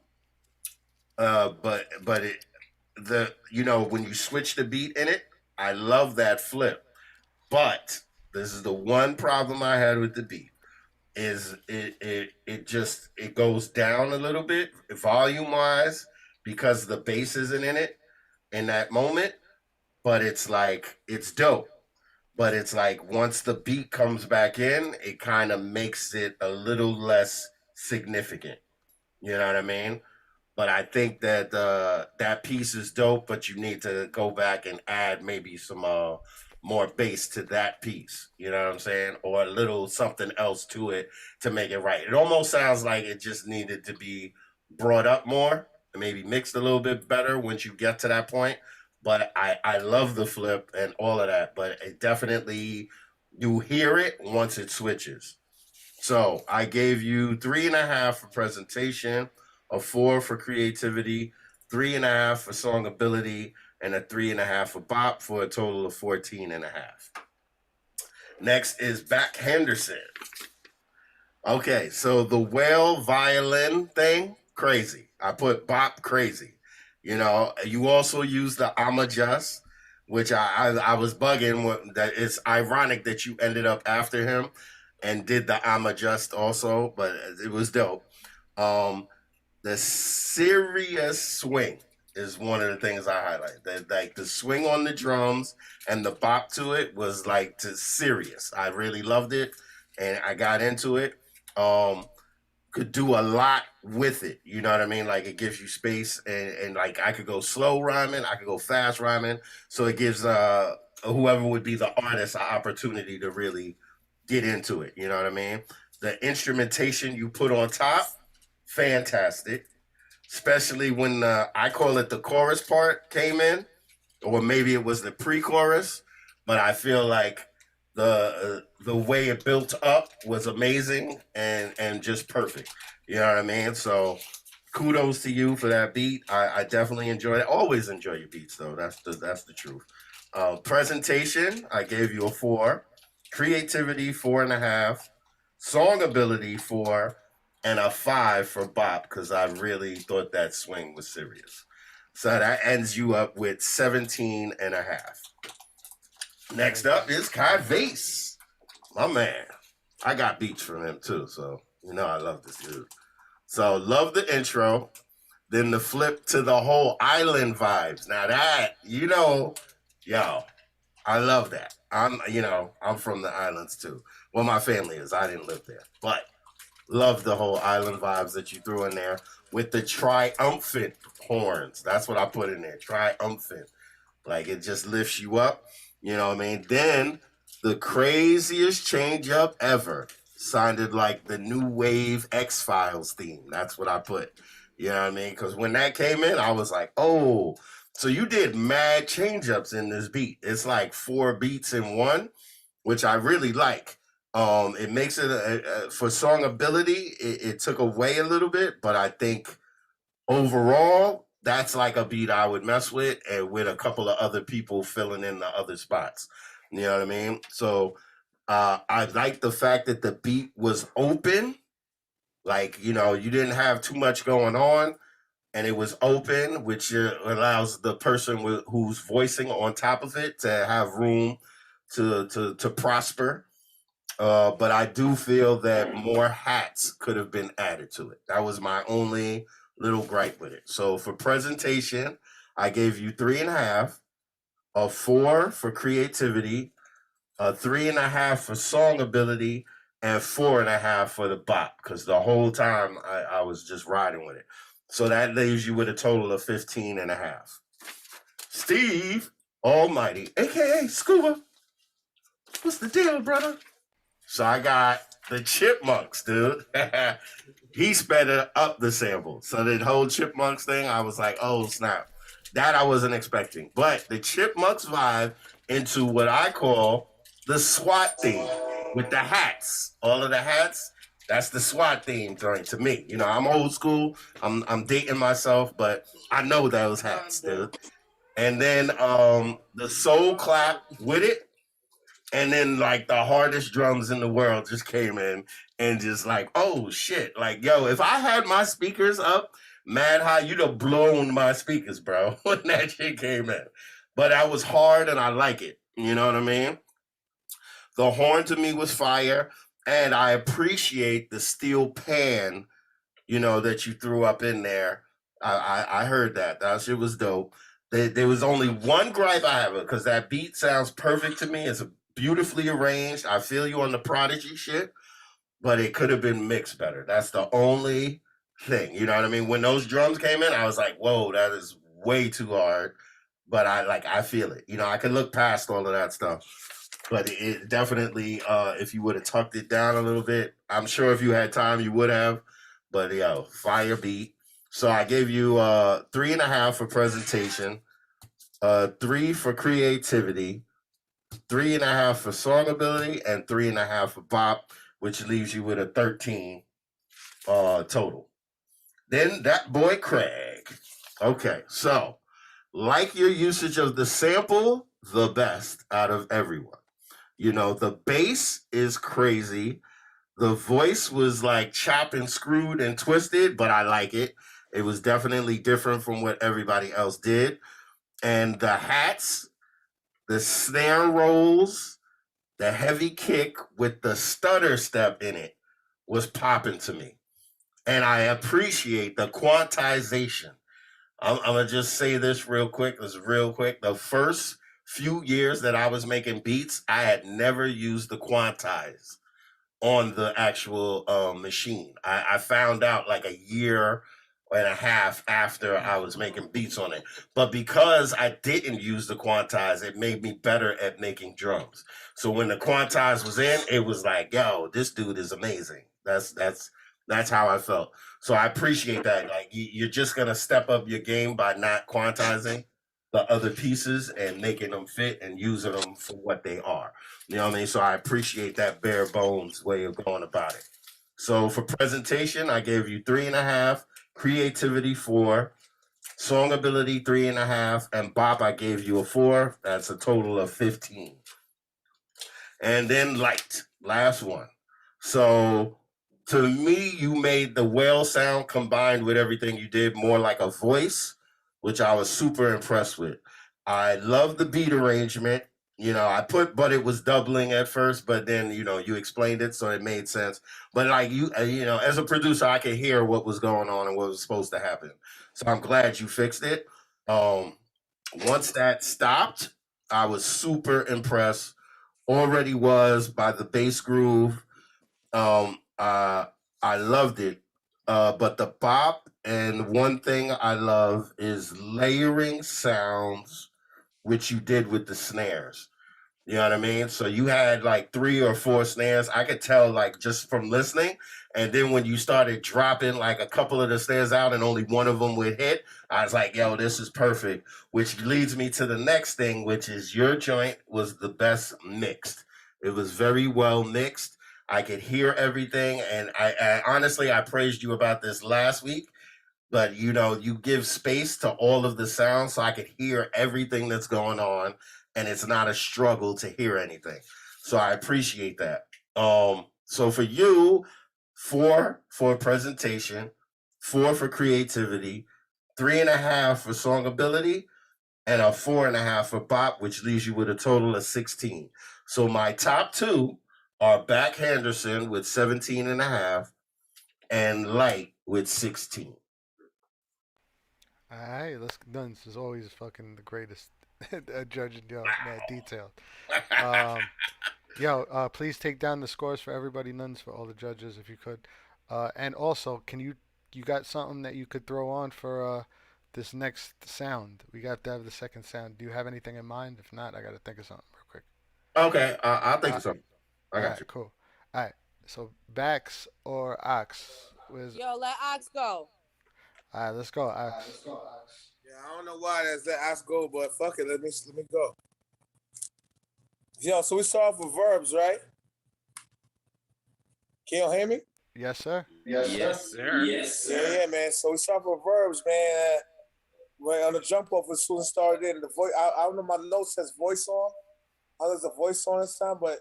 when you switch the beat in it, I love that flip. But this is the one problem I had with the beat is it goes down a little bit volume wise because the bass isn't in it in that moment. But it's like it's dope. But it's like once the beat comes back in, it kind of makes it a little less significant. You know what I mean? But I think that that piece is dope, but you need to go back and add maybe some more bass to that piece. You know what I'm saying? Or a little something else to it to make it right. It almost sounds like it just needed to be brought up more and maybe mixed a little bit better once you get to that point. But I love the flip and all of that, but it definitely, you hear it once it switches. So I gave you 3.5 for presentation, a 4 for creativity, 3.5 for songability, and a 3.5 for bop for a total of 14.5. Next is Back Henderson. Okay, so the whale violin thing, crazy. I put bop crazy. You also use the I'm just, which I was bugging. That it's ironic that you ended up after him and did the I'm just also, but it was dope. The serious swing is one of the things I highlight. That like the swing on the drums and the bop to it was like serious. I really loved it, and I got into it. Could do a lot with it. You know what I mean? Like it gives you space, and like I could go slow rhyming, I could go fast rhyming. So it gives whoever would be the artist an opportunity to really get into it. You know what I mean? The instrumentation you put on top, fantastic. Especially when I call it the chorus part came in, or maybe it was the pre-chorus, but I feel like the the way it built up was amazing and just perfect. You know what I mean? So kudos to you for that beat. I definitely enjoyed it. Always enjoy your beats though. That's the truth. Presentation, I gave you a 4. Creativity, 4.5. Song ability, 4, and a 5 for bop because I really thought that swing was serious. So that ends you up with 17.5. Next up is Kai Vase. My man. I got beats from him too, so you know I love this dude. So love the intro. Then the flip to the whole island vibes. Now that, yo, I love that. I'm from the islands too. Well, my family is. I didn't live there. But love the whole island vibes that you threw in there with the triumphant horns. That's what I put in there. Triumphant. Like it just lifts you up. You know what I mean? Then the craziest change up ever sounded like the new wave X-Files theme. That's what I put. You know what I mean? Because when that came in, I was like, oh, so you did mad change-ups in this beat. It's like 4 beats in one, which I really like. It makes it, for song ability, it took away a little bit, but I think overall, that's like a beat I would mess with, and with a couple of other people filling in the other spots. You know what I mean? So I like the fact that the beat was open. Like, you didn't have too much going on, and it was open, which allows the person who's voicing on top of it to have room to prosper. But I do feel that more hats could have been added to it. That was my only little gripe with it. So for presentation, I gave you 3.5, a 4 for creativity, a 3.5 for song ability, and 4.5 for the bop, because the whole time I was just riding with it. So that leaves you with a total of 15.5. Steve Almighty, aka Scuba, what's the deal, brother? So I got the Chipmunks, dude. He sped up the sample. So the whole Chipmunks thing, I was like, oh, snap. That I wasn't expecting. But the Chipmunks vibe into what I call the SWAT theme with the hats. All of the hats, that's the SWAT theme to me. I'm old school. I'm dating myself, but I know those hats, dude. And then the soul clap with it. And then, like, the hardest drums in the world just came in and just like, oh, shit. Like, yo, if I had my speakers up mad high, you'd have blown my speakers, bro, when that shit came in. But that was hard, and I like it. You know what I mean? The horn to me was fire, and I appreciate the steel pan, that you threw up in there. I heard that. That shit was dope. There was only one gripe I have, because that beat sounds perfect to me. It's beautifully arranged. I feel you on the Prodigy shit, but it could have been mixed better. That's the only thing. You know what I mean? When those drums came in, I was like, whoa, that is way too hard. But I feel it. I can look past all of that stuff. But it definitely, if you would have tucked it down a little bit, I'm sure if you had time, you would have. But, fire beat. So I gave you 3.5 for presentation, 3 for creativity, 3.5 for song ability, and 3.5 for bop, which leaves you with a 13 total. Then that boy Craig. Okay, so like your usage of the sample, the best out of everyone. The bass is crazy. The voice was like chopped and screwed and twisted, but I like it. It was definitely different from what everybody else did. And the hats, the snare rolls, the heavy kick with the stutter step in it was popping to me. And I appreciate the quantization. I'm going to just say this real quick. The first few years that I was making beats, I had never used the quantize on the actual machine. I found out like a year and a half after I was making beats on it. But because I didn't use the quantize, it made me better at making drums. So when the quantize was in, it was like, yo, this dude is amazing. That's how I felt. So I appreciate that. Like, you're just going to step up your game by not quantizing. the other pieces and making them fit and using them for what they are. You know what I mean? So I appreciate that bare bones way of going about it. So for presentation, I gave you 3.5, creativity 4, song ability 3.5, and bop I gave you a 4. That's a total of 15. And then light, last one. So to me, you made the whale sound combined with everything you did more like a voice, which I was super impressed with. I love the beat arrangement. You know, but it was doubling at first, but then, you know, you explained it, so it made sense. But like you know, as a producer, I could hear what was going on and what was supposed to happen. So I'm glad you fixed it. Once that stopped, I was super impressed. Already was by the bass groove. I loved it. But the bop, and one thing I love is layering sounds, which you did with the snares. You know what I mean? So you had like 3 or 4 snares. I could tell like just from listening. And then when you started dropping like a couple of the snares out and only one of them would hit, I was like, yo, this is perfect. Which leads me to the next thing, which is your joint was the best mixed. It was very well mixed. I could hear everything. And I honestly, I praised you about this last week. But, you know, you give space to all of the sounds so I could hear everything that's going on. And it's not a struggle to hear anything. So I appreciate that. So for you, 4 for presentation, 4 for creativity, 3.5 for song ability, and a 4.5 for bop, which leaves you with a total of 16. So my top 2 are Back Henderson with 17.5 and Light with 16. All right, let's Nuns is always fucking the greatest at judging, yo, man, detailed. Please take down the scores for everybody, Nuns, for all the judges, if you could. And also, can you got something that you could throw on for this next sound? We got to have the second sound. Do you have anything in mind? If not, I got to think of something real quick. Okay, I'll think of something. I got you. Cool. All right, so Bax or Ox? Yo, let Ox go. All right, let's go, Ox. Yeah, I don't know why that's let Ox go, but fuck it, let me go. Yo, so we start off with verbs, right? Can you hear me? Yes, sir. Yes, sir. Yeah, man. So we start with verbs, man. Right on the jump off as soon as started in the voice. I don't know. My note says voice on. Oh, there's a voice on this time, but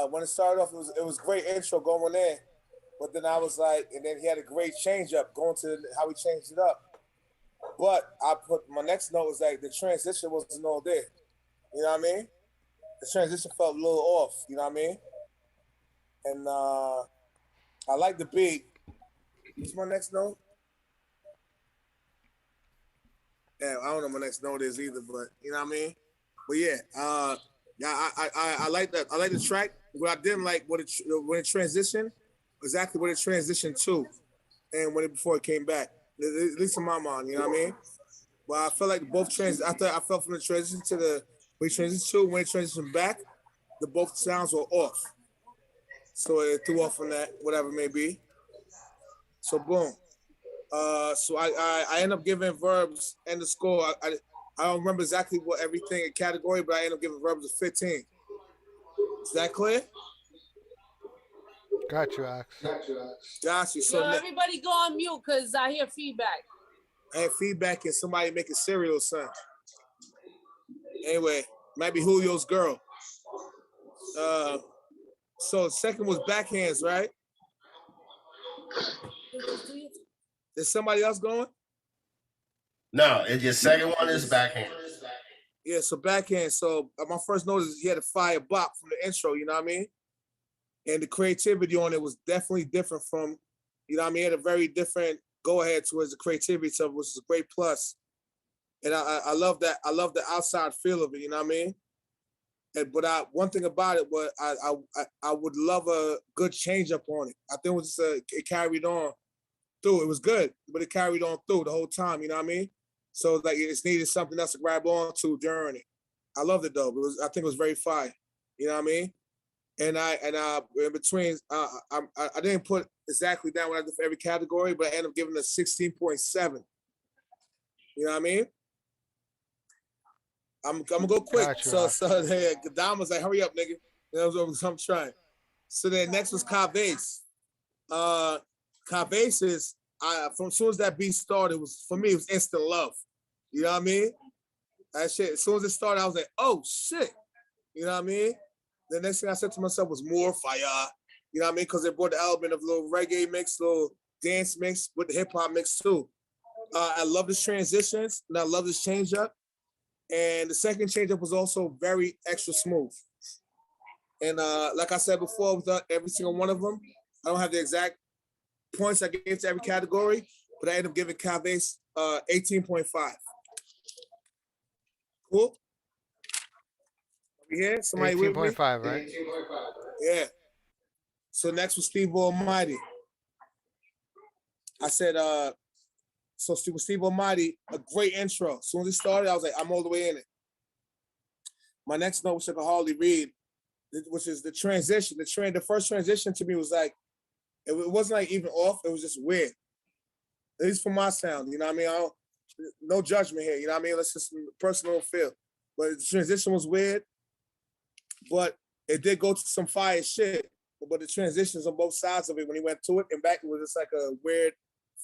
when it started off, it was great intro going in. But then I was like, and then he had a great change up going to how he changed it up. But I put my next note was like the transition wasn't all there. You know what I mean? The transition felt a little off. You know what I mean? And I like the beat. What's my next note? Yeah, I don't know what my next note is either, but you know what I mean? But yeah, I like that. I like the track. What I didn't like when it transitioned, exactly what it transitioned to, and before it came back. At least in my mind, you know what I mean? But I felt like both I felt from the transition to when it transitioned to, when it transitioned back, the both sounds were off. So it threw off on that, whatever it may be. So boom. So I end up giving verbs and the score. I don't remember exactly what everything in category, but I end up giving verbs a 15. Is that clear? Got you, Ox. Got you. So yo, everybody go on mute because I hear feedback. I had feedback and somebody making cereal or something. Anyway, might be Julio's girl. So second was backhands, right? Is somebody else going? No, and your second one is backhand. Yeah, so backhand. So my first note is he had a fire bop from the intro, you know what I mean? And the creativity on it was definitely different from, you know what I mean? He had a very different go-ahead towards the creativity stuff, which is a great plus. And I love that. I love the outside feel of it, you know what I mean? But one thing about it was I would love a good change up on it. I think it was it carried on through. It was good, but it carried on through the whole time. You know what I mean? So like it's needed something else to grab on to during it. I loved it though. I think it was very fire. You know what I mean? And in between, I didn't put exactly down what I did for every category, but I ended up giving a 16.7. You know what I mean? I'm gonna go quick. Got you, So Ox. hey, Dom was like, hurry up, nigga. That was what I'm trying. So then next was Carvase. Carvase is from as soon as that beat started, was for me, it was instant love. You know what I mean? That shit, as soon as it started, I was like, oh shit. You know what I mean? The next thing I said to myself was more fire. You know what I mean? Because they brought the element of little reggae mix, little dance mix with the hip hop mix too. I love this transitions and I love this change up. And the second change up was also very extra smooth. And like I said before, with every single one of them, I don't have the exact points I gave to every category, but I ended up giving Carvase 18.5. Cool? Over here, somebody with me? 18.5, right? Yeah. So next was Steve Almighty. I said, so Steve Almighty, a great intro. As soon as it started, I was like, I'm all the way in it. My next note, which I could hardly read, which is the transition. The first transition to me was like, it wasn't like even off. It was just weird. At least for my sound, you know what I mean? No judgment here, you know what I mean? Let's just personal feel. But the transition was weird, but it did go to some fire shit. But the transitions on both sides of it, when he went to it and back, it was just like a weird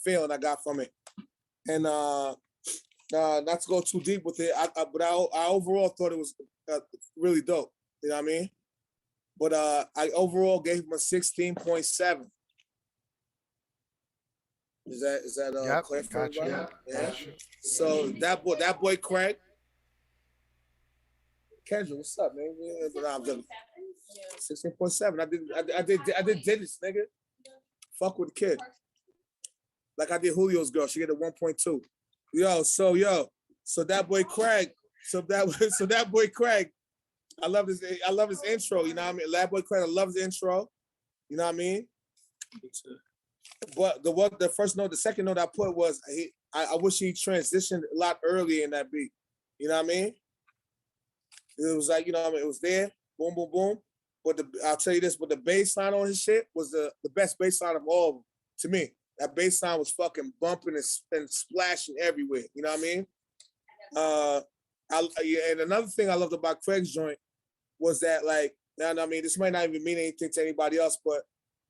feeling I got from it. And not to go too deep with it, but I overall thought it was really dope. You know what I mean? But I overall gave him a 16.7. Is that Yep, clear for got you. everybody? Yeah. Got you. So that boy Craig. Kendra, what's up, man? Yeah, but I'm good. 16.7. I did Dennis, nigga. Fuck with the kid. Like I did Julio's girl. She get a 1.2. So that boy Craig. So that boy Craig. I love his intro. You know what I mean? That boy Craig. I love his intro. You know what I mean? But the second note I put was I wish he transitioned a lot earlier in that beat. You know what I mean? It was like, you know what I mean? It was there, boom, boom, boom. But I'll tell you this, but the bass line on his shit was the best bass line of all of them, to me. That bass line was fucking bumping and splashing everywhere. You know what I mean? And another thing I loved about Craig's joint was that, like, now I mean, this might not even mean anything to anybody else, but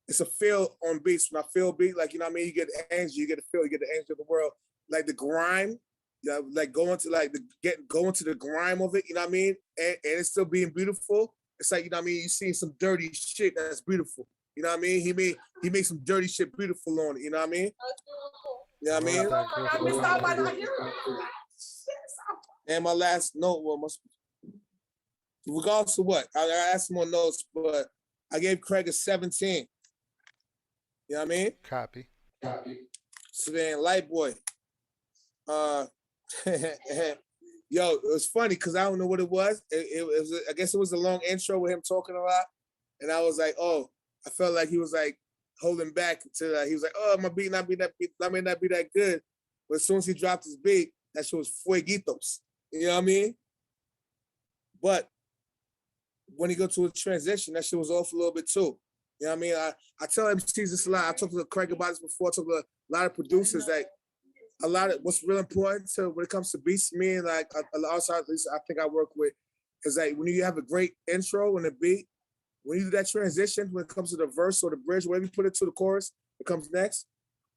it's a feel on beats. When I feel beat, like, you know what I mean? You get the energy, you get the feel, you get the energy of the world. Like the grime, like going to the grime of it, you know what I mean? And it's still being beautiful. It's like, you know what I mean? You see some dirty shit that's beautiful. You know what I mean? He made some dirty shit beautiful on it, you know what I mean? You know what I mean? And my last note was, regardless of what, I asked more notes, but I gave Craig a 17. You know what I mean? Copy. So then, Light Boy. Yo, it was funny because I don't know what it was. It was, I guess it was a long intro with him talking a lot. And I was like, oh, I felt like he was like holding back to he was like, oh, my beat not be that good. But as soon as he dropped his beat, that shit was fueguitos. You know what I mean? But when he go to a transition, that shit was off a little bit too. You know what I mean? I tell MCs this a lot. I talked to Craig about this before. I talked to a lot of producers that a lot of what's real important to when it comes to beats, me and like also at least I think I work with, is like when you have a great intro and a beat, when you do that transition, when it comes to the verse or the bridge, whatever you put it to the chorus, it comes next.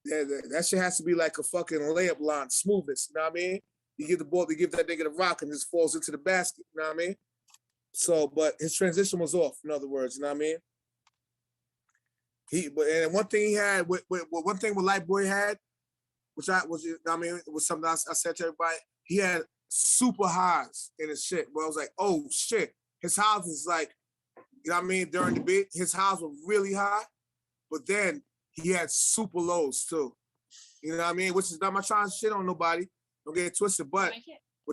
That shit has to be like a fucking layup line, smoothness. You know what I mean? You give the ball, you give that nigga the rock, and it just falls into the basket. You know what I mean? So, but his transition was off. In other words, you know what I mean? And one thing he had, one thing with Light Boy had, which was something I said to everybody. He had super highs in his shit. But I was like, oh shit, his highs was like, you know what I mean? During the beat, his highs were really high, but then he had super lows too. You know what I mean? Which is not my trying to shit on nobody. Don't get it twisted, but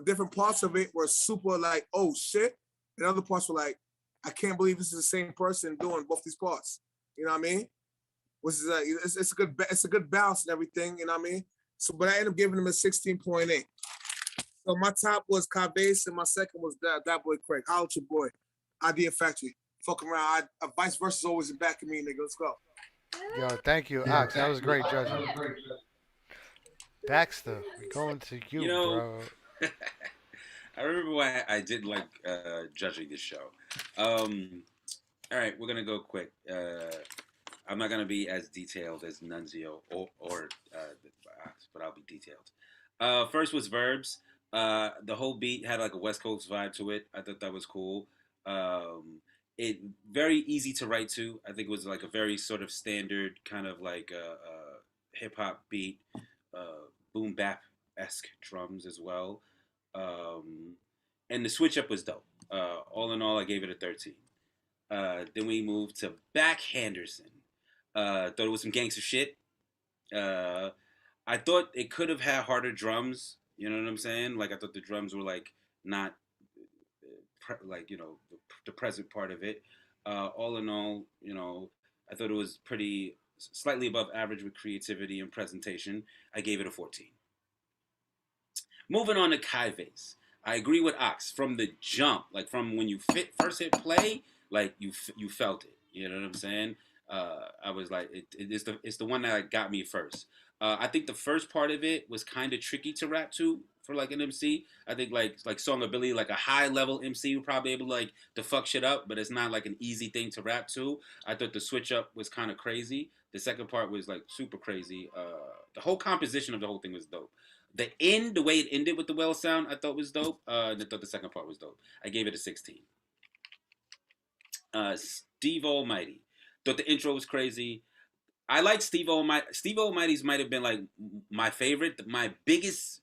different parts of it were super like, oh shit, and other parts were like, I can't believe this is the same person doing both these parts. You know what I mean? Which is it's a good balance and everything. You know what I mean? So, but I ended up giving him a 16.8. So my top was Carvase and my second was that boy Craig. How old your boy? Idea Factory. Fuck around. Vice versa is always in back of me, nigga. Let's go. Yo, thank you, Ox. That was great judging. Baxter, we're going to you, You know, bro. I remember why I didn't like judging this show. All right, we're gonna go quick. I'm not gonna be as detailed as Nunzio or but I'll be detailed. First was Verbs. The whole beat had like a West Coast vibe to it. I thought that was cool. It very easy to write to. I think it was like a very sort of standard kind of like hip hop beat, boom bap esque drums as well. And the switch up was dope. All in all, I gave it a 13. Then we moved to Back Henderson. Thought it was some gangster shit. I thought it could have had harder drums. You know what I'm saying? Like I thought the drums were like not like the present part of it. All in all, I thought it was pretty slightly above average with creativity and presentation. I gave it a 14. Moving on to Kai Vase. I agree with Ox from the jump, like from when you first hit play, like you felt it. You know what I'm saying? I was like, it's the one that got me first. I think the first part of it was kind of tricky to rap to for like an MC. I think like song ability, like a high level MC would probably be able like to fuck shit up, but it's not like an easy thing to rap to. I thought the switch up was kind of crazy. The second part was like super crazy. The whole composition of the whole thing was dope. The way it ended with the well sound, I thought was dope. And I thought the second part was dope. I gave it a 16. Steve Almighty. Thought the intro was crazy. I like Steve Almighty. Steve Almighty's might have been like my favorite. My biggest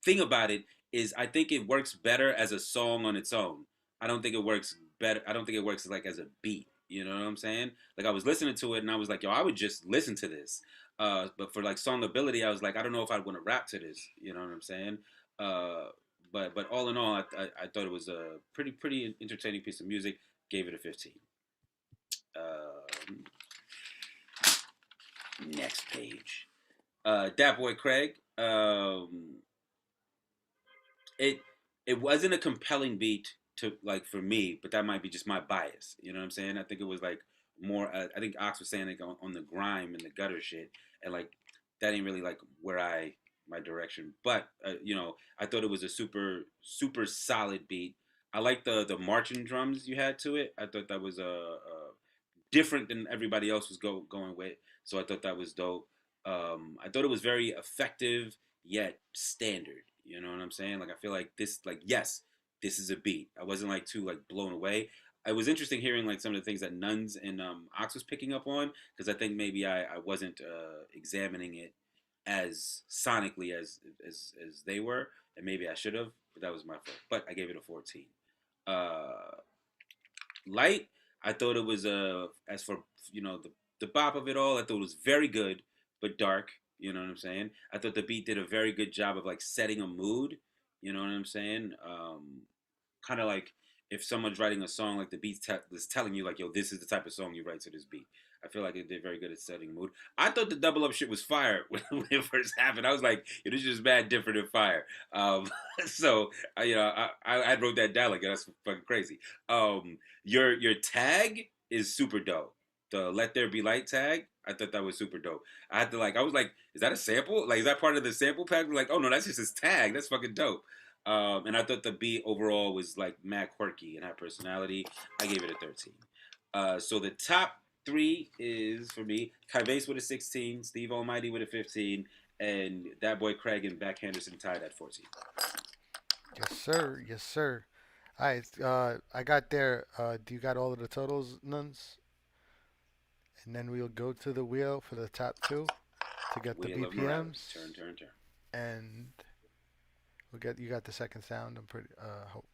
thing about it is I think it works better as a song on its own. I don't think it works better. I don't think it works like as a beat. You know what I'm saying? Like I was listening to it and I was like, yo, I would just listen to this. But for like song ability, I was like, I don't know if I'd want to rap to this. You know what I'm saying? But all in all, I thought it was a pretty entertaining piece of music. Gave it a 15. Next page. Dat Boy Craig. It wasn't a compelling beat to like for me, but that might be just my bias. You know what I'm saying? I think it was like more. I think Ox was saying like on the grime and the gutter shit, and like that ain't really like where my direction. But I thought it was a super solid beat. I like the marching drums you had to it. I thought that was different than everybody else was going with. So I thought that was dope. I thought it was very effective yet standard. You know what I'm saying? Like I feel like this, like yes, this is a beat. I wasn't like too like blown away. It was interesting hearing like some of the things that Nuns and Ox was picking up on because I think maybe I wasn't examining it as sonically as they were, and maybe I should have, but that was my fault. But I gave it a 14. Light, I thought it was as for the bop of it all, I thought it was very good but dark. You know what I'm saying? I thought the beat did a very good job of like setting a mood. You know what I'm saying? Kind of like if someone's writing a song, like the beat is telling you like, yo, this is the type of song you write to this beat. I feel like it did very good at setting mood. I thought the double up shit was fire when it first happened. I was like, it is just mad different than fire. So I wrote that down like that's fucking crazy. Your tag is super dope. The Let There Be Light tag, I thought that was super dope. I was like, is that a sample? Like, is that part of the sample pack? Like, oh no, that's just his tag. That's fucking dope. And I thought the beat overall was like mad quirky and had personality. I gave it a 13. So the top 3 is for me Kai Vase with a 16, Steve Almighty with a 15, and Dat Boy Craig and Back Henderson tied at 14. Yes, sir. Yes, sir. All right. I got there. Do you got all of the totals, Nuns? And then we'll go to the wheel for the top 2 to get Wheel the of morality. BPMs. Turn. And you got the second sound. I'm pretty hope.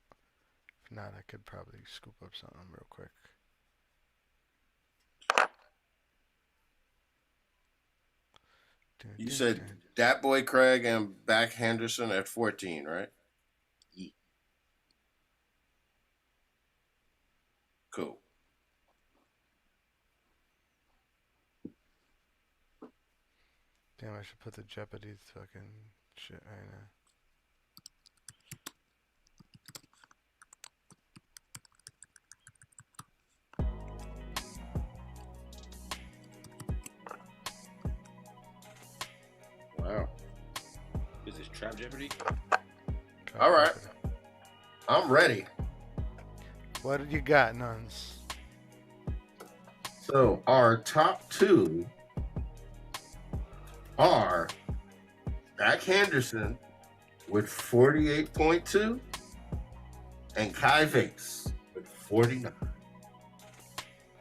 If not, I could probably scoop up something real quick. You said Dat Boy Craig and Back Henderson at 14, right? Yeah. Cool. Damn, I should put the Jeopardy fucking shit right now. Wow. Is this Trap Jeopardy? All right. I'm ready. What do you got, Nuns? So our top two are Zach Henderson with 48.2 and Kai Vase with 49.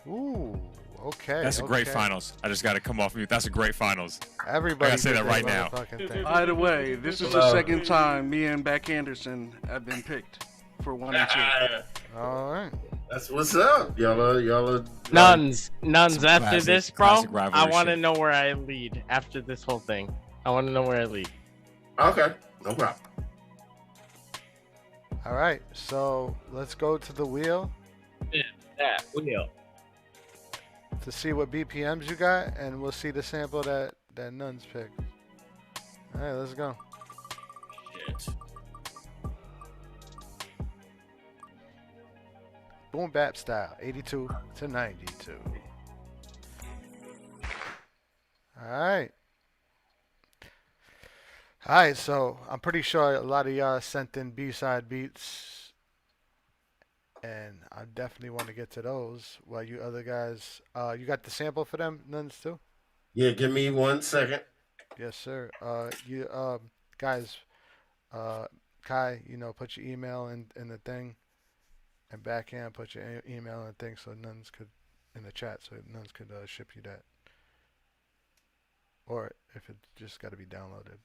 Ooh, okay. That's a great finals. I just got to come off mute. That's a great finals. Everybody I gotta say did that right now. thing. By the way, this is the second time me and Beck Anderson have been picked for 1 and 2. All right. That's what's up. Y'all are Nuns. Some After classic- this, bro, classic rivalry I want to shit. know where I lead after this whole thing. I want to know where I lead. Okay, no problem. All right. So let's go to the wheel That wheel. to see what BPMs you got, and we'll see the sample that Nuns picked. All right, let's go. Shit. Boom bap style, 82 to 92. All right. All right, so I'm pretty sure a lot of y'all sent in B-side beats, and I definitely want to get to those. While you other guys, you got the sample for them, Nuns too? Yeah, give me 1 second. Yes, sir. You guys, Kai, put your email in the thing, and backhand put your email in the thing so Nuns could in the chat so Nuns could ship you that, or if it just got to be downloaded.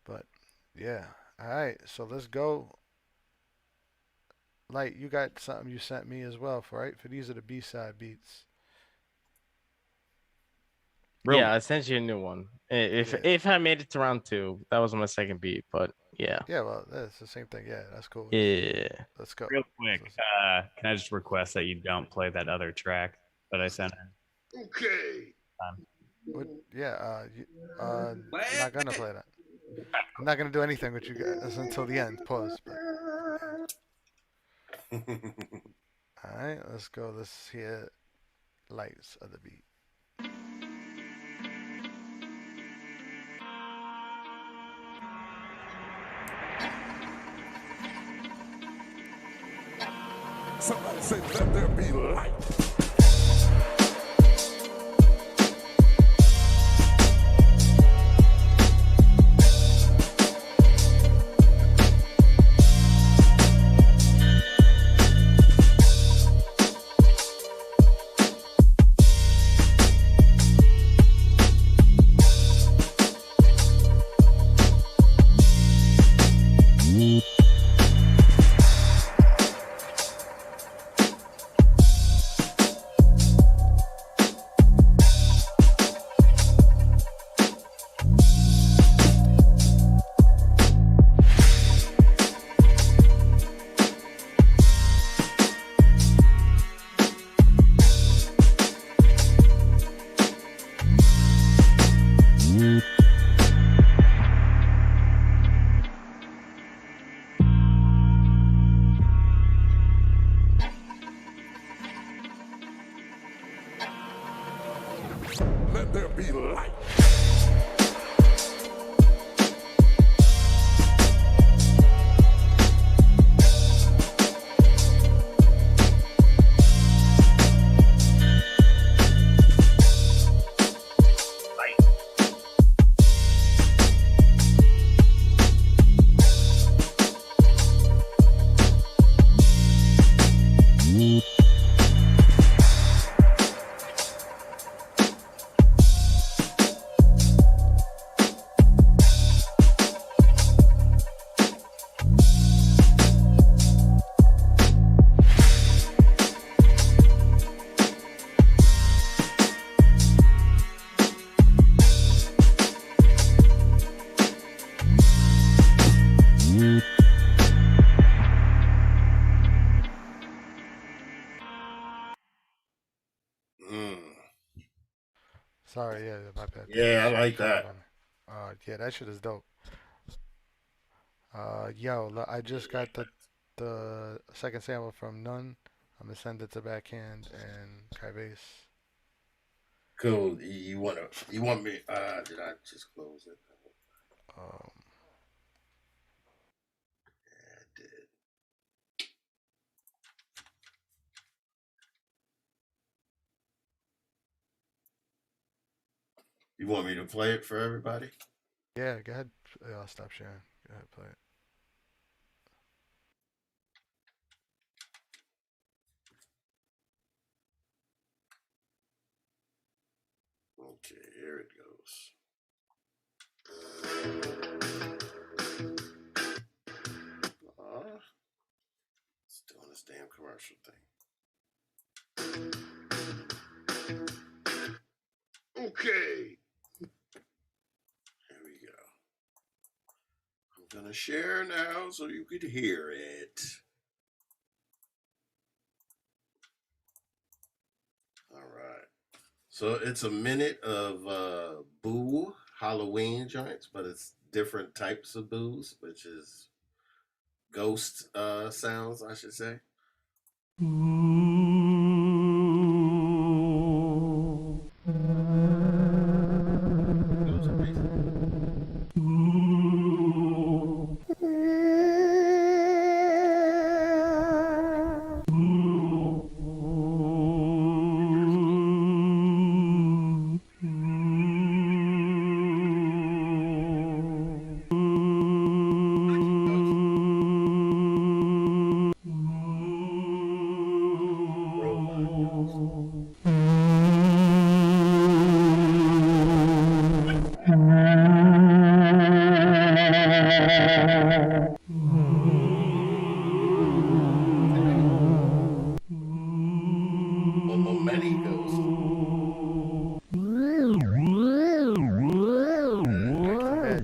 But yeah, all right. So let's go. Light, you got something you sent me as well, for these are the B-side beats. Yeah, I sent you a new one. If I made it to round 2, that was my second beat. But yeah. Yeah, well, that's the same thing. Yeah, that's cool. Yeah. Let's go. Real quick, can I just request that you don't play that other track that I sent in? Okay. Yeah, I'm not gonna play that. I'm not gonna do anything with you guys until the end. Pause. All right, let's go. Let's hear lights of the beat. Somebody say, let there be light. Let there be light. Sorry, yeah, my bad. Yeah, I like that. Yeah, that shit is dope. Yo, I just got the second sample from None. I'm gonna send it to Backhand and Kybase. Cool. You want me? Did I just close it? Um, Yeah, I did. You want me to play it for everybody? Yeah, go ahead. I'll stop sharing. Go ahead, play it. Okay, here it goes. It's doing this damn commercial thing. Okay. Here we go. I'm gonna share now so you could hear it. All right. So it's a minute of boo Halloween joints, but it's different types of boos, which is ghost sounds, I should say.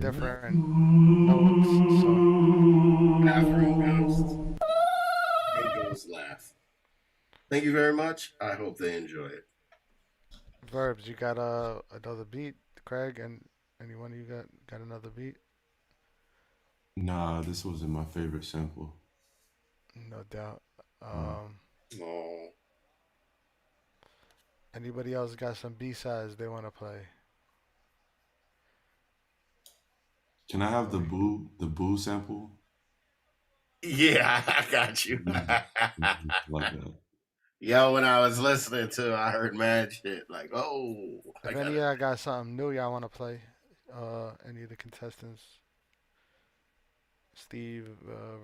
Different notes. So. Bathroom ghost. And ghost laugh. Thank you very much. I hope they enjoy it. Verbs, you got another beat, Craig, and anyone you got another beat? Nah, this wasn't my favorite sample. No doubt. No. Anybody else got some B-sides they want to play? Can I have the boo sample? Yeah, I got you. Like that. Yo, when I was listening to, I heard mad shit. Like, oh. If any of y'all got something new y'all want to play, any of the contestants, Steve,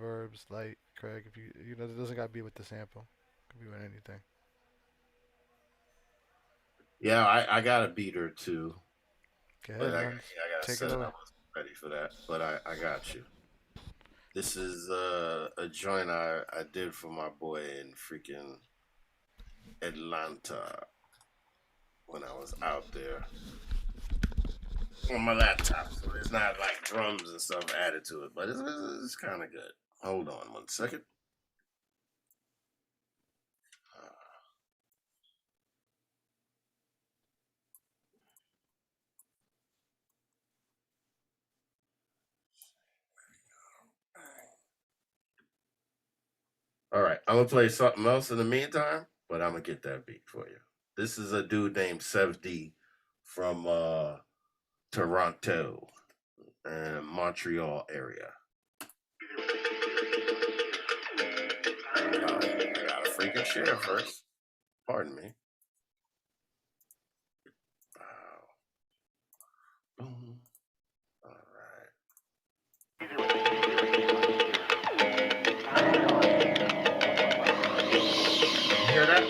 Verbs, Light, Craig, if you know, it doesn't got to be with the sample. It could be with anything. Yeah, I got a beat or two. Go ahead, I gotta take set it it. away. I wasn't ready for that, but I got you. This is a joint I did for my boy in freaking Atlanta when I was out there on my laptop. So it's not like drums and stuff added to it, but it's kind of good. Hold on 1 second. All right, I'm gonna play something else in the meantime, but I'm gonna get that beat for you. This is a dude named Sev D from Toronto and Montreal area. I gotta freaking share first. Pardon me. Wow. Boom. All right. Hear that?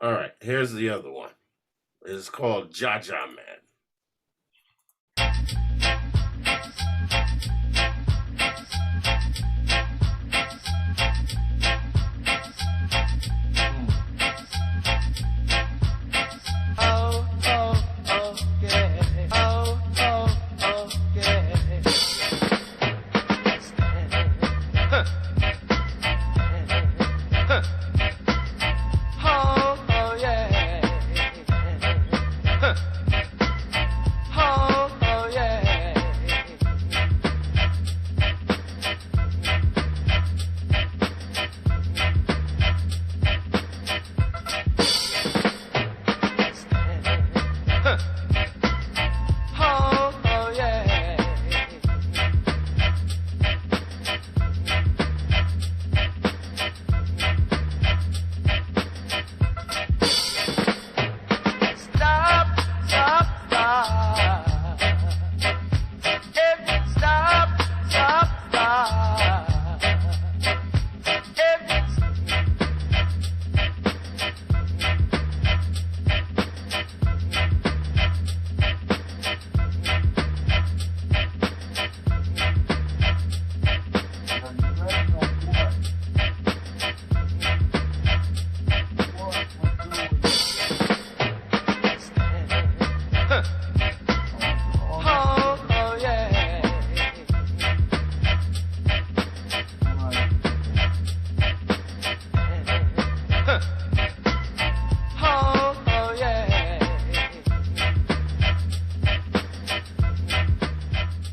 All right, here's the other one. It's called Jaja Man.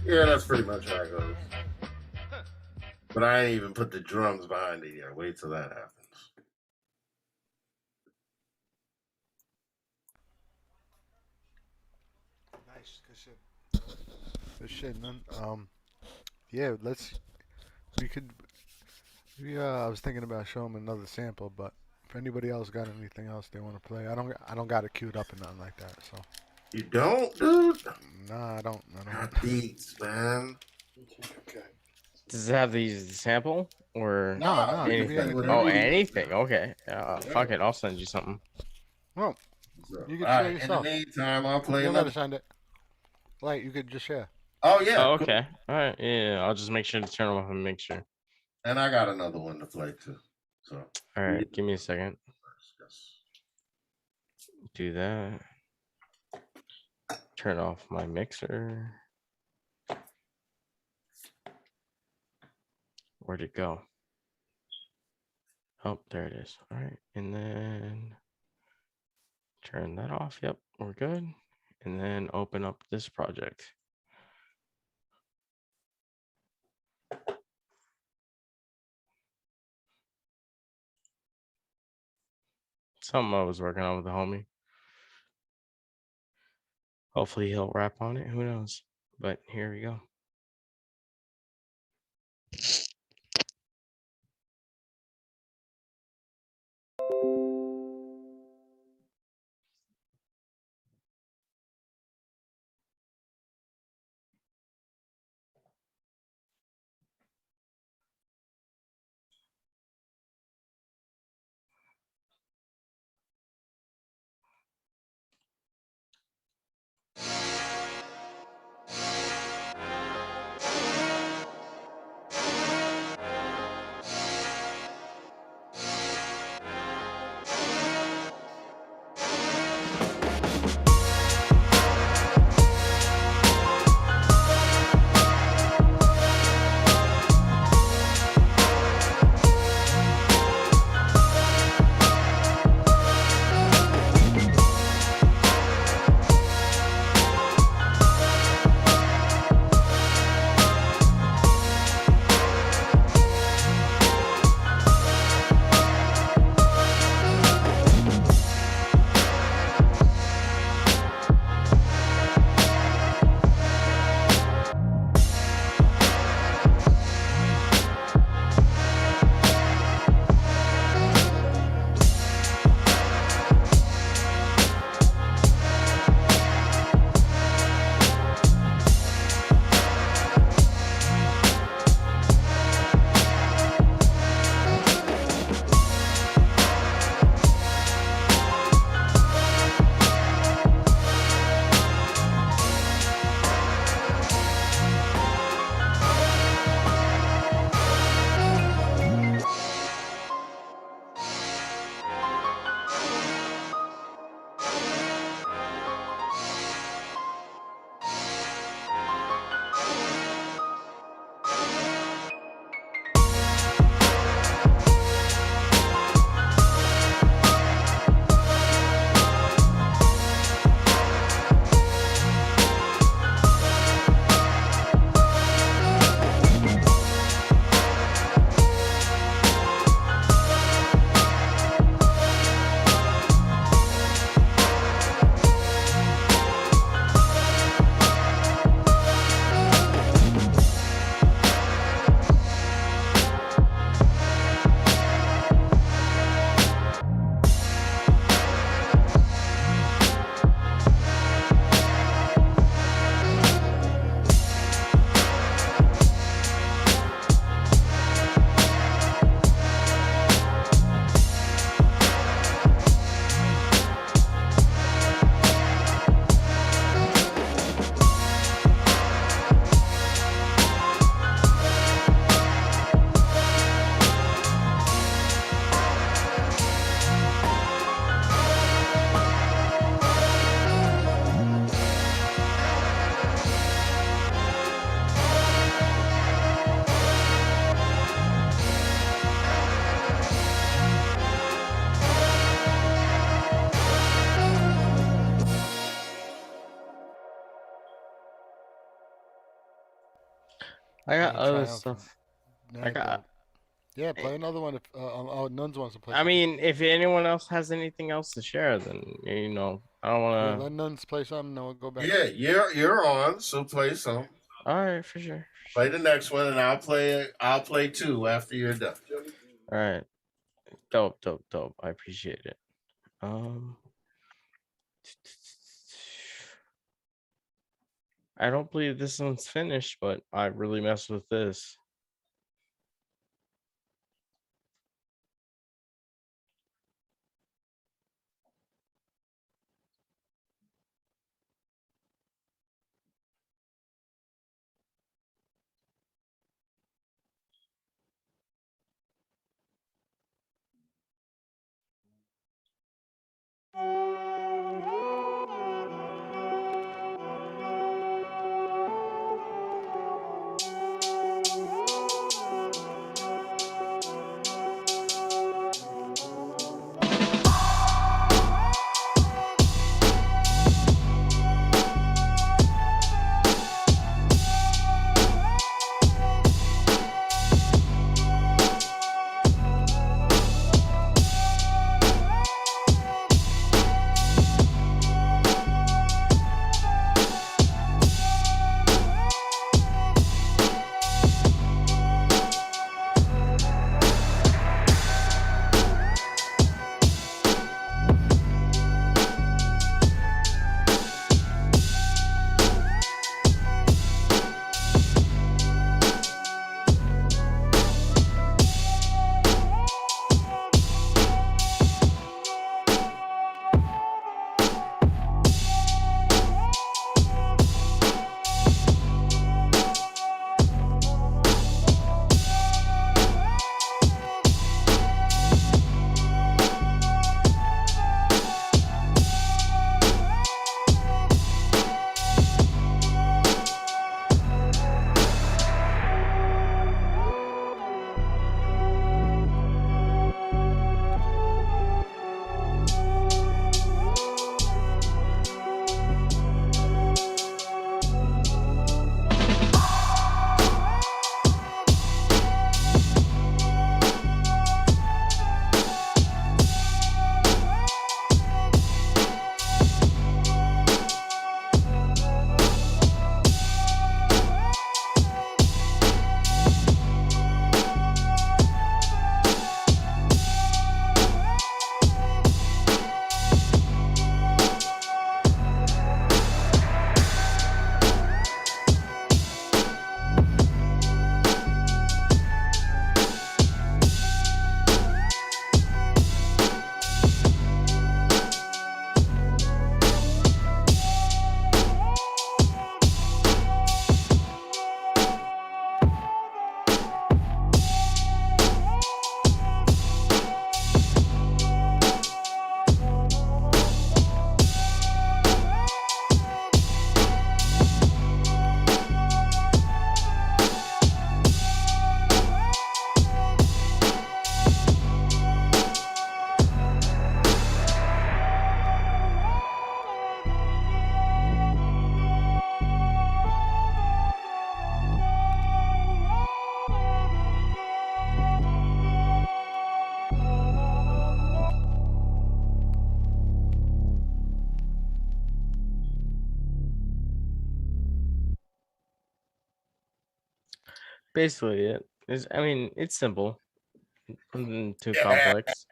Yeah, that's pretty much how it goes. But I ain't even put the drums behind it yet. Wait till that happens. Nice, good shit. Good shit, man. Yeah, we could. I was thinking about showing them another sample, but if anybody else got anything else they want to play, I don't got it queued up and nothing like that. So. You don't, dude? Nah, I don't. Got beats, man. Okay. Does it have the sample or No, anything? Oh, anything. Okay. Fuck it. I'll send you something. Well, you can All share right, yourself. in the meantime, I'll play You don't another. gotta send it. Like, you could just share. Oh, yeah. Oh, cool. okay. All right. Yeah. I'll just make sure to turn them off and make sure. And I got another one to play, too. So. All right. Give me a second. Do that. Turn off my mixer. Where'd it go? Oh, there it is. All right. And then turn that off. Yep, we're good. And then open up this project. Something I was working on with the homie. Hopefully he'll rap on it. Who knows? But here we go. I got being other triumphant. stuff. I Mad got. dope. Yeah, play another one if Nuns wants to play I something. mean, if anyone else has anything else to share, then I don't want Yeah, to. let Nuns play something, then we'll go back. Yeah, you're on. So play some. All right, for sure. Play the next one, and I'll play two after you're done. All right, dope. I appreciate it. I don't believe this one's finished, but I really messed with this. Basically, I mean, it's simple. Nothing too complex.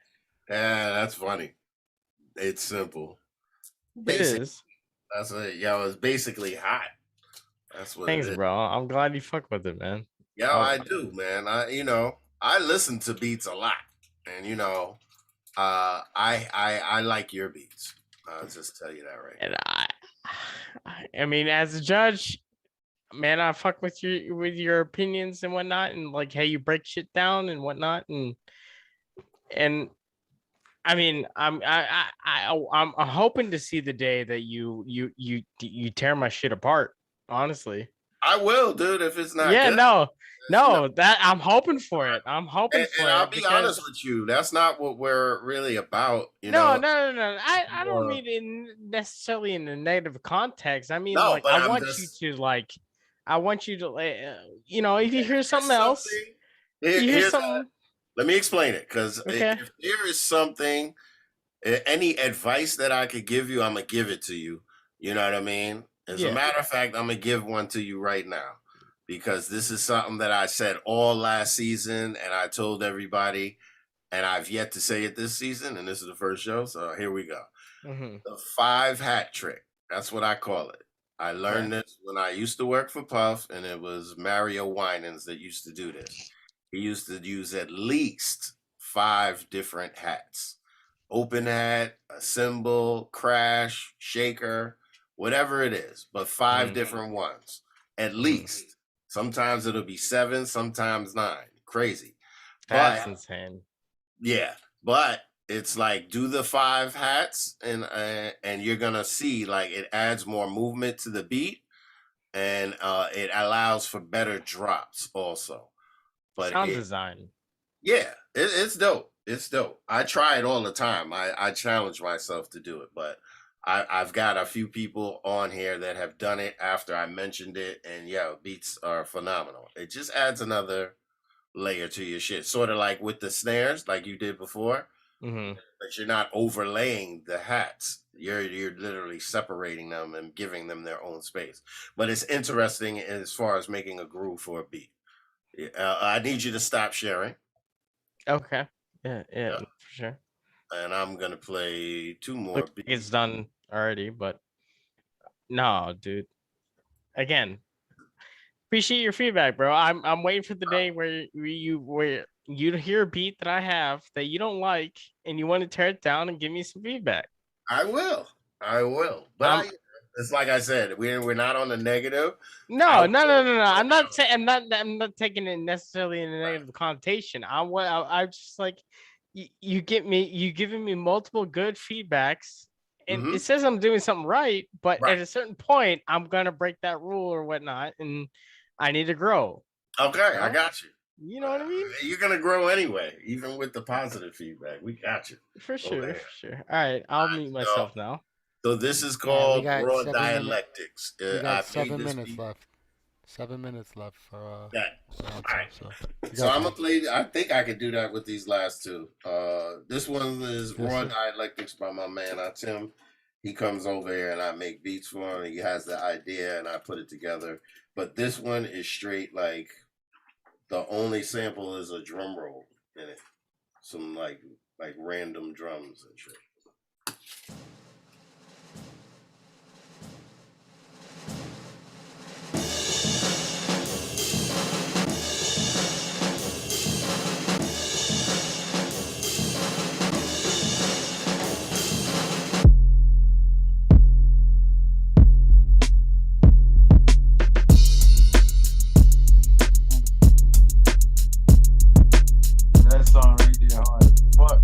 Yeah, that's funny. It's simple. It is. That's it. Yo, it's basically hot. That's what Thanks, it is. bro. I'm glad you fuck with it, man. Yo, I do, man. I listen to beats a lot, and I like your beats. I'll just tell you that right. And I mean, as a judge, man, I fuck with your opinions and whatnot, and like how you break shit down and whatnot, and I mean, I'm hoping to see the day that you tear my shit apart. Honestly, I will, dude. If it's not, yeah, good, no, that I'm hoping for it. I'm hoping for and it. I'll be honest with you. That's not what we're really about. No. I don't mean it necessarily in a negative context. I mean, No, like, but I I'm want just- you to like I want you to, if you hear something else, Here's let me explain it, because Okay. if there is something, any advice that I could give you, I'm gonna give it to you. You know what I mean? As a Yeah. matter of fact, I'm gonna give one to you right now, because this is something that I said all last season, and I told everybody, and I've yet to say it this season, and this is the first show, so here we go. Mm-hmm. The 5 hat trick. That's what I call it. I learned this when I used to work for Puff, and it was Mario Winans that used to do this. He used to use at least 5 different hats. Open hat, a symbol, crash, shaker, whatever it is, but 5 different ones, at least. Sometimes it'll be 7, sometimes 9. Crazy. That's insane. Yeah, but it's like, do the 5 hats, and you're gonna see like it adds more movement to the beat, and it allows for better drops also. But Sound design. Yeah, it's dope. It's dope. I try it all the time. I challenge myself to do it, but I've got a few people on here that have done it after I mentioned it, and yeah, beats are phenomenal. It just adds another layer to your shit, sort of like with the snares, like you did before. Mm-hmm. But you're not overlaying the hats. You're literally separating them and giving them their own space. But it's interesting as far as making a groove for a beat. I need you to stop sharing. Okay. Yeah, for sure. And I'm gonna play 2 more Look, beats. it's done already, but no, dude. Again, appreciate your feedback, bro. I'm waiting for the day where you hear a beat that I have that you don't like and you want to tear it down and give me some feedback. I will. But it's like I said, we're not on the negative. No. I'm not saying I'm not taking it necessarily in a negative connotation. I'm just like you giving me multiple good feedbacks, and it says I'm doing something right, but at a certain point I'm gonna break that rule or whatnot, and I need to grow. Okay, I got you. You know what I mean? You're gonna grow anyway, even with the positive feedback. We got you. For sure. All right, I'll mute myself now. So this is called we got raw 7 dialectics. We got I 7 made this minutes beat. left. 7 minutes left for that. round All right. two, So I'm gonna play. I think I could do that with these last 2. This one is raw dialectics by my man Tim. He comes over here and I make beats for him. He has the idea and I put it together. But this one is straight like the only sample is a drum roll in it, some like random drums and shit. That song right there hard as fuck.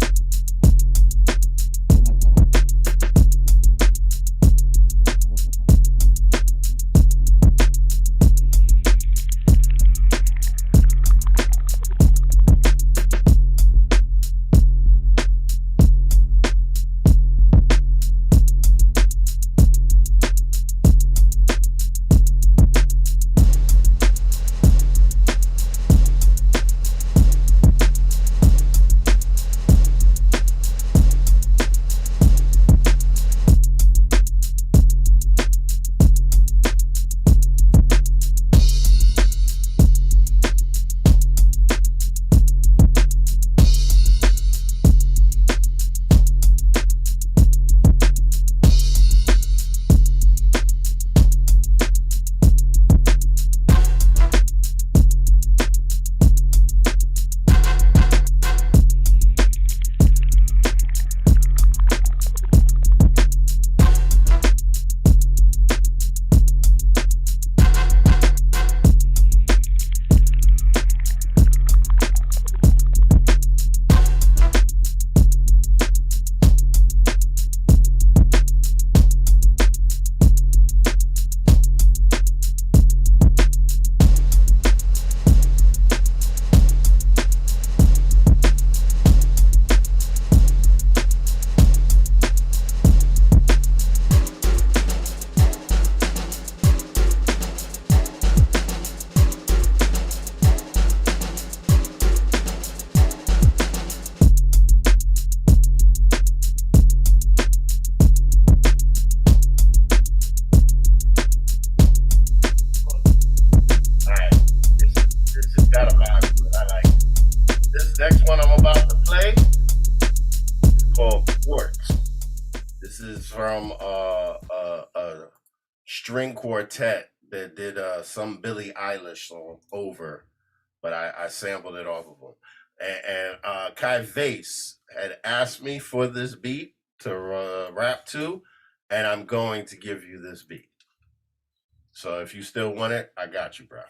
was from a string quartet that did some Billie Eilish song over, but I sampled it off of him. And Kai Vase had asked me for this beat to rap to, and I'm going to give you this beat. So if you still want it, I got you, bro.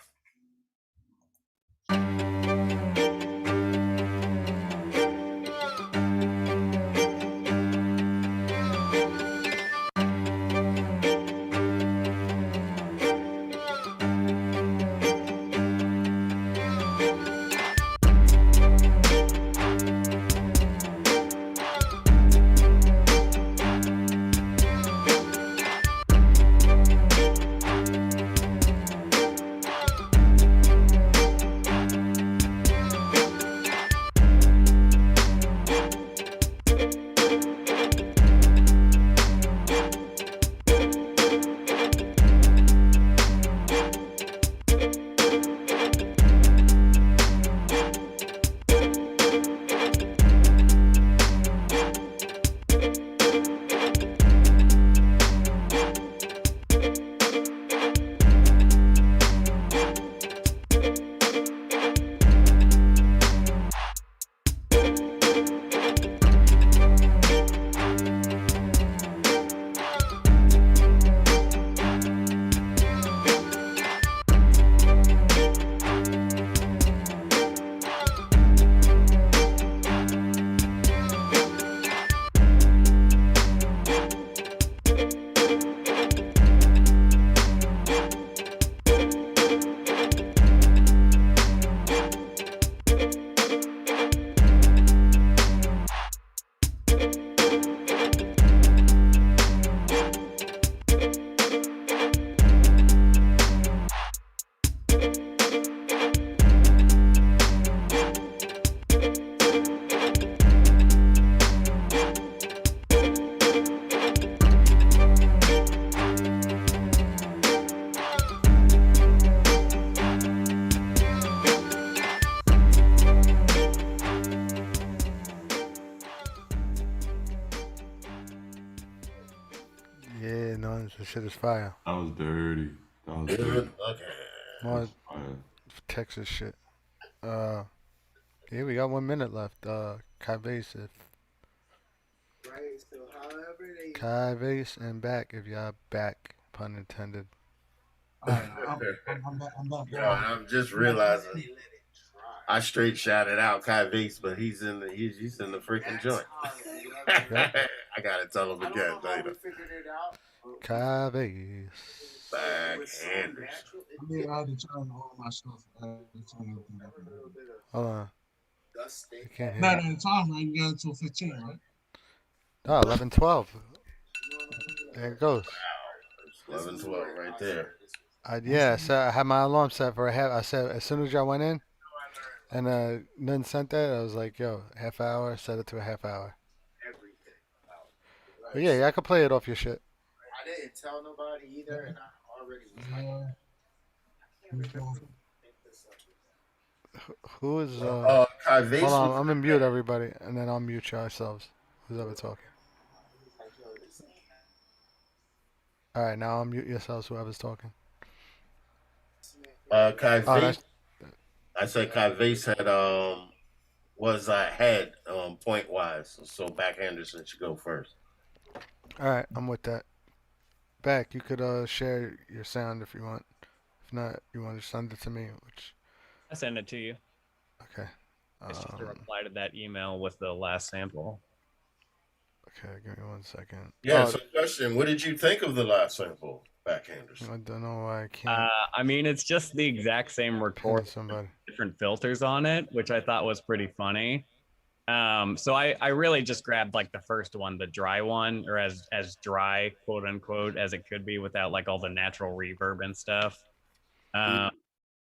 Yeah, no, this shit is fire. That was dirty. That was Good. dirty. Okay. More Fire. Texas shit. Yeah, we got 1 minute left. Kai Vase, Right, so however they. Kai Vase and back if y'all back, pun intended. I'm I'm just realizing I straight shouted out Kai Vase, but he's in the freaking joint. I gotta tell him again later. Kai Vase. Backhanders. I had to turn all my stuff. I had to turn everything up. Hold on. I can't hear Not you. at the time, right? You got until 15, right? Oh, 11:12. There it goes. 11:12 right there. Yeah, so I had my alarm set for a half. I said as soon as y'all went in, and None sent that, I was like, yo, half hour, set it to a half hour. But yeah, I could play it off your shit. I didn't tell nobody either, and I already was Who is Kai Vase hold on, was- I'm gonna mute everybody, and then I'll mute you ourselves. Who's ever talking? All right, now I'll mute yourselves. Whoever's talking. Kai Oh, Vase. I said Kai Vase had was ahead point wise, so backhanders should go first. All right, I'm with that. Back, you could share your sound if you want. If not, you want to send it to me, which. I send it to you. Okay. It's just a reply to that email with the last sample. Okay, give me 1 second. Yeah, so question, what did you think of the last sample, backhanders? I don't know why I can't. I mean, it's just the exact same record, somebody. different filters on it, which I thought was pretty funny. So I really just grabbed like the first one, the dry one, or as dry, quote unquote, as it could be without like all the natural reverb and stuff.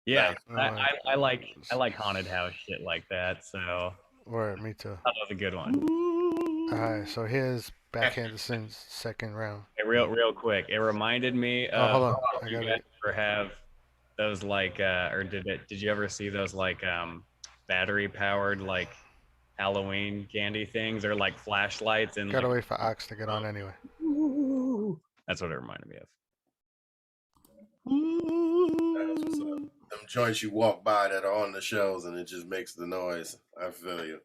Yeah, I like haunted house shit like that. So Word, me too. that was a good one. All right, so here's Back Henderson's second round. Hey, real quick, it reminded me Oh, hold on. if I you got guys it. ever have those like or did you ever see those like battery powered like Halloween candy things or like flashlights and Gotta like, wait for Ox to get on anyway. That's what it reminded me of. That's what's up. Them joints you walk by that are on the shelves and it just makes the noise. I feel you.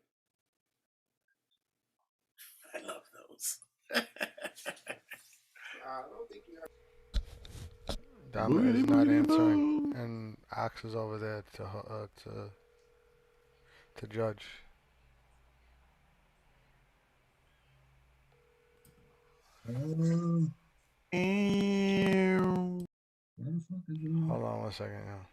I love those. Dvma is not answering, and Ox is over there to judge. Hold on 1 second, yeah.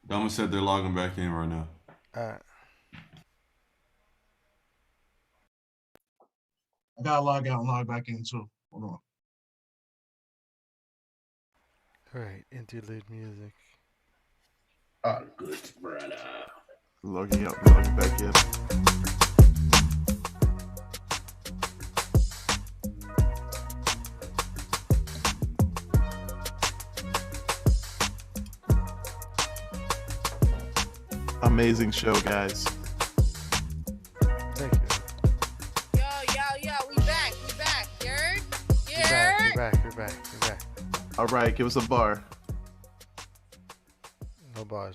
Dvma said they're logging back in right now. Alright. I gotta log out and log back in too. Hold on. Alright, interlude music. Oh, good brother. Logging out, logging back in. Amazing show, guys. Thank you. Yo, we back. You heard? You're back. All right, give us a bar.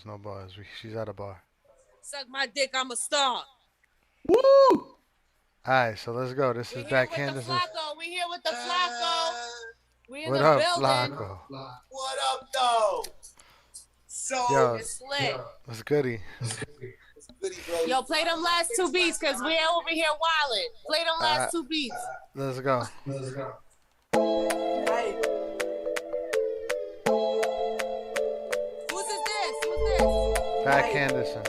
No bars. She's at a bar. Suck my dick, I'm a star. Woo! Alright, so let's go. This is back Henderson. We here with the Flacco. We in What the up, building. Flacco? What up, though? So Yo, It's lit. what's goody? Yo, play them last two beats, cause we're over here wildin'. Play them last two beats. Let's go. Hey. Who's this? Back Henderson.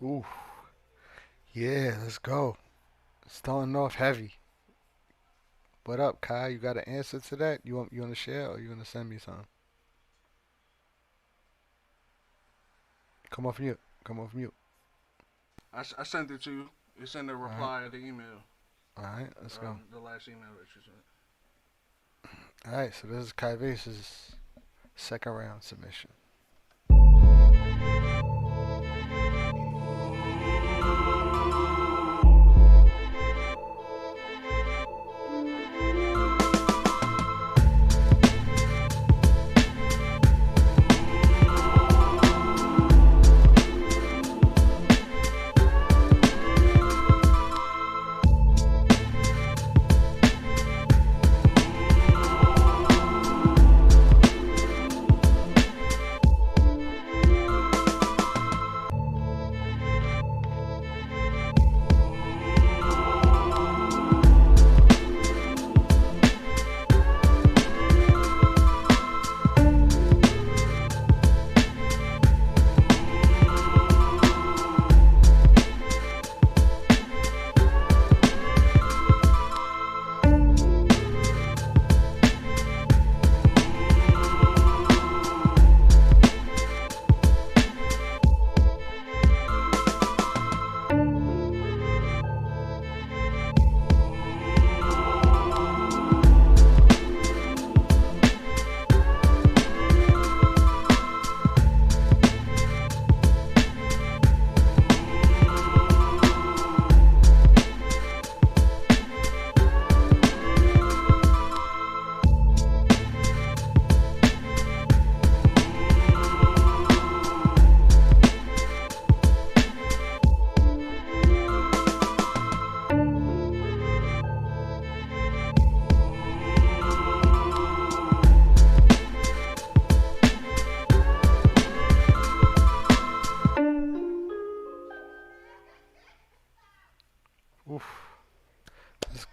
Ooh. Yeah, let's go. Starting off heavy. What up, Kai? You got an answer to that? You want to share or you want to send me something? Come off mute. I sent it to you. You sent a reply of the email. All right, let's go. The last email that you sent. All right, so this is Kai Vase's second round submission.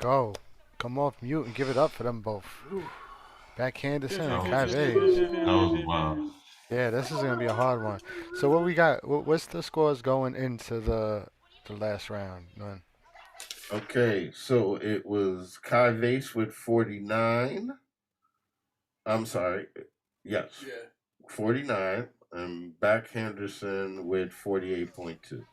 go. Come off mute and give it up for them both. Back Henderson and That Kyrie. was wild. Yeah, this is gonna be a hard one. So what we got? What's the scores going into the last round? None. Okay, so it was Kai Vase with 49. I'm sorry. Yes. Yeah. 49. And Back Henderson with 48.2.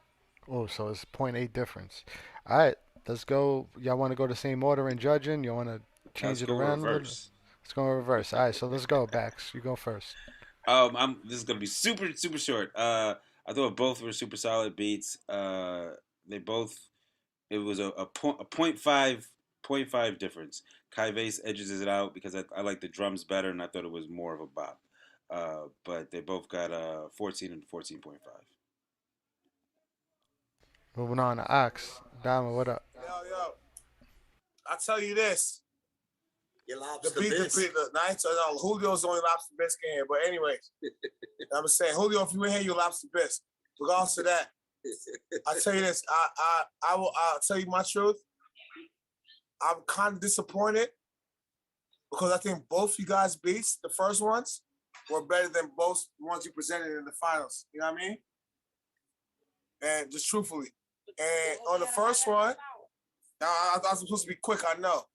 Oh, so it's .8 difference. All right, let's go. Y'all want to go the same order in judging? You want to change Let's it go around a little? reverse. Let's go in reverse. All right, so let's go, Bax. You go first. This is gonna be super short. I thought both were super solid beats. They both. It was a point five difference. Kai Vase edges it out because I like the drums better, and I thought it was more of a bop. But they both got 14 and 14.5. Moving on to Ox. Dama, what up? Yo. I tell you this. Your The lobster beat, bisque. the night, no, Julio's the only lobster bisque in here. But anyway, I'm saying, Julio, if you in here, you lobster bisque. Regardless of that, I tell you this. I'll tell you my truth. I'm kind of disappointed because I think both you guys' beats, the first ones, were better than both ones you presented in the finals. You know what I mean? And just truthfully. And on the first one, now I was supposed to be quick, I know.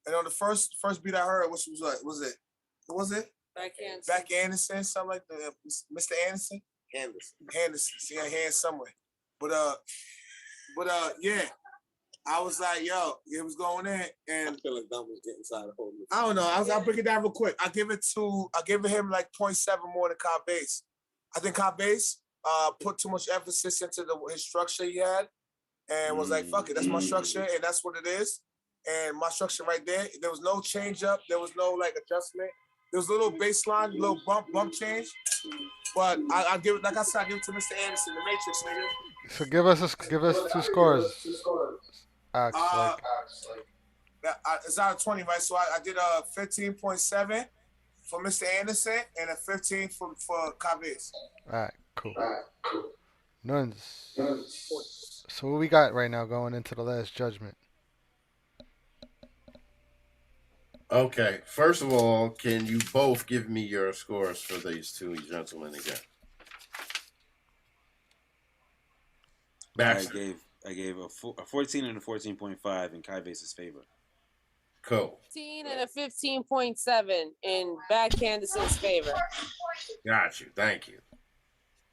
And on the first beat I heard, which was what was it? Back Anderson, something like that. Mr. Anderson? Henderson. See, I hand somewhere. But yeah. I was like, yo, it was going in, and I feel like Dom was getting inside the whole. I don't know. I'll break it down real quick. I give him like 0.7 more than Cobb Base. I think Cobb Base put too much emphasis into his structure he had, and was like, fuck it, that's my structure, and that's what it is. And my structure right there, there was no change up, there was no like adjustment. There was a little baseline, a little bump change. But I give it, like I said, I give it to Mr. Anderson, the Matrix, nigga. So give us two scores. Ox, it's out of 20, right? So I did a 15.7 for Mr. Anderson and a 15 for Caves. All right, cool. Nuns. So what we got right now going into the last judgment? Okay, first of all, can you both give me your scores for these two gentlemen again? Baxter. I gave a 14 and a 14.5 in Kai Vase's favor. Cool. 15 and a 15.7 in Back Anderson's favor. Got you. Thank you.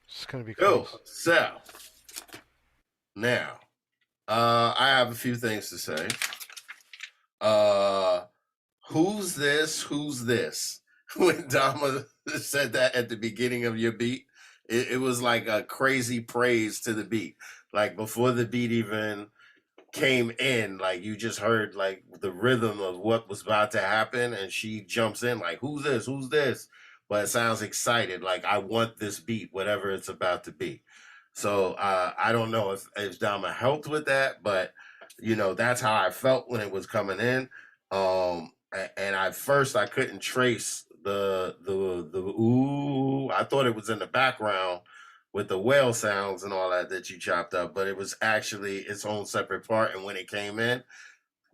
It's gonna be cool. close. So now, I have a few things to say. Who's this? Who's this? When Dama said that at the beginning of your beat, it was like a crazy praise to the beat. Like before the beat even came in, like you just heard like the rhythm of what was about to happen, and she jumps in like, "Who's this? Who's this?" But it sounds excited, like I want this beat, whatever it's about to be. So I don't know if Dama helped with that, but you know that's how I felt when it was coming in. And I couldn't trace the ooh. I thought it was in the background with the whale sounds and all that you chopped up, but it was actually its own separate part. And when it came in,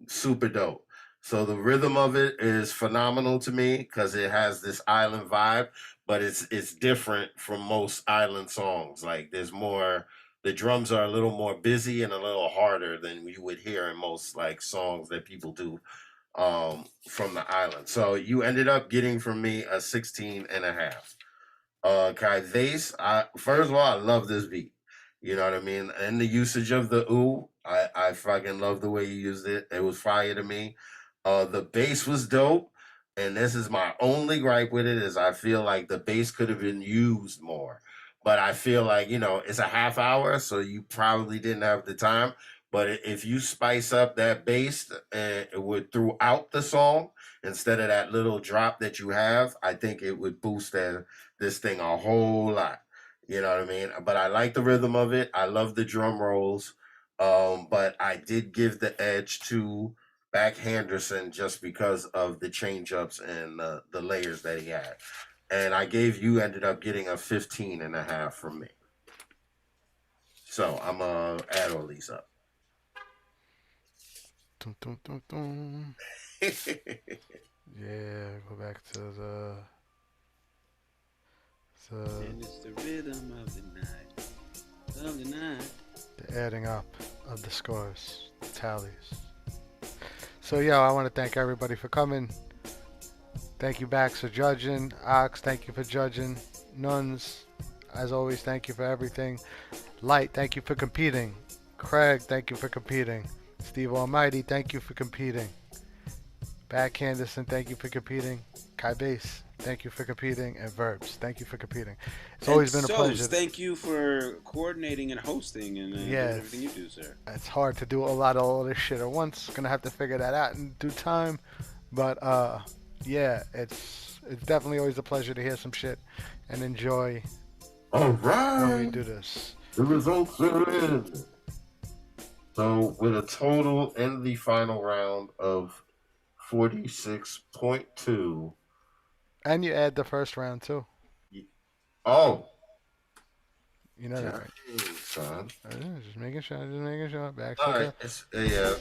super dope. So the rhythm of it is phenomenal to me because it has this island vibe, but it's different from most island songs. Like there's more, the drums are a little more busy and a little harder than you would hear in most like songs that people do from the island. So you ended up getting from me a 16 and a half. Kai Vase, first of all, I love this beat. You know what I mean? And the usage of the ooh, I fucking love the way you used it. It was fire to me. The bass was dope. And this is my only gripe with it is I feel like the bass could have been used more. But I feel like, you know, it's a half hour, so you probably didn't have the time. But if you spice up that bass with throughout the song, instead of that little drop that you have, I think it would boost this thing a whole lot. You know what I mean? But I like the rhythm of it. I love the drum rolls. But I did give the edge to Back Henderson just because of the change ups and the layers that he had. And you ended up getting a 15 and a half from me. So I'm going to add all these up. Dum, dum, dum, dum. Yeah, go back to And it's the rhythm of the night. Of the night. the adding up of the scores, the tallies. So, yeah, I want to thank everybody for coming. Thank you, Bax, for judging. Ox, thank you for judging. Nuns, as always, thank you for everything. Light, thank you for competing. Craig, thank you for competing. Steve Almighty, thank you for competing. Back Anderson, thank you for competing. Kai Base, thank you for competing. And Verbs, thank you for competing. It's always been a pleasure. Thank you for coordinating and hosting and doing everything you do, sir. It's hard to do a lot of all this shit at once. Gonna have to figure that out in due time. But yeah, it's definitely always a pleasure to hear some shit and enjoy. All right. When we do this. The results are in. So with a total in the final round of 46.2. And you add the first round too. Oh. You know that, right? Son. Just making sure. Back. All right. Yeah,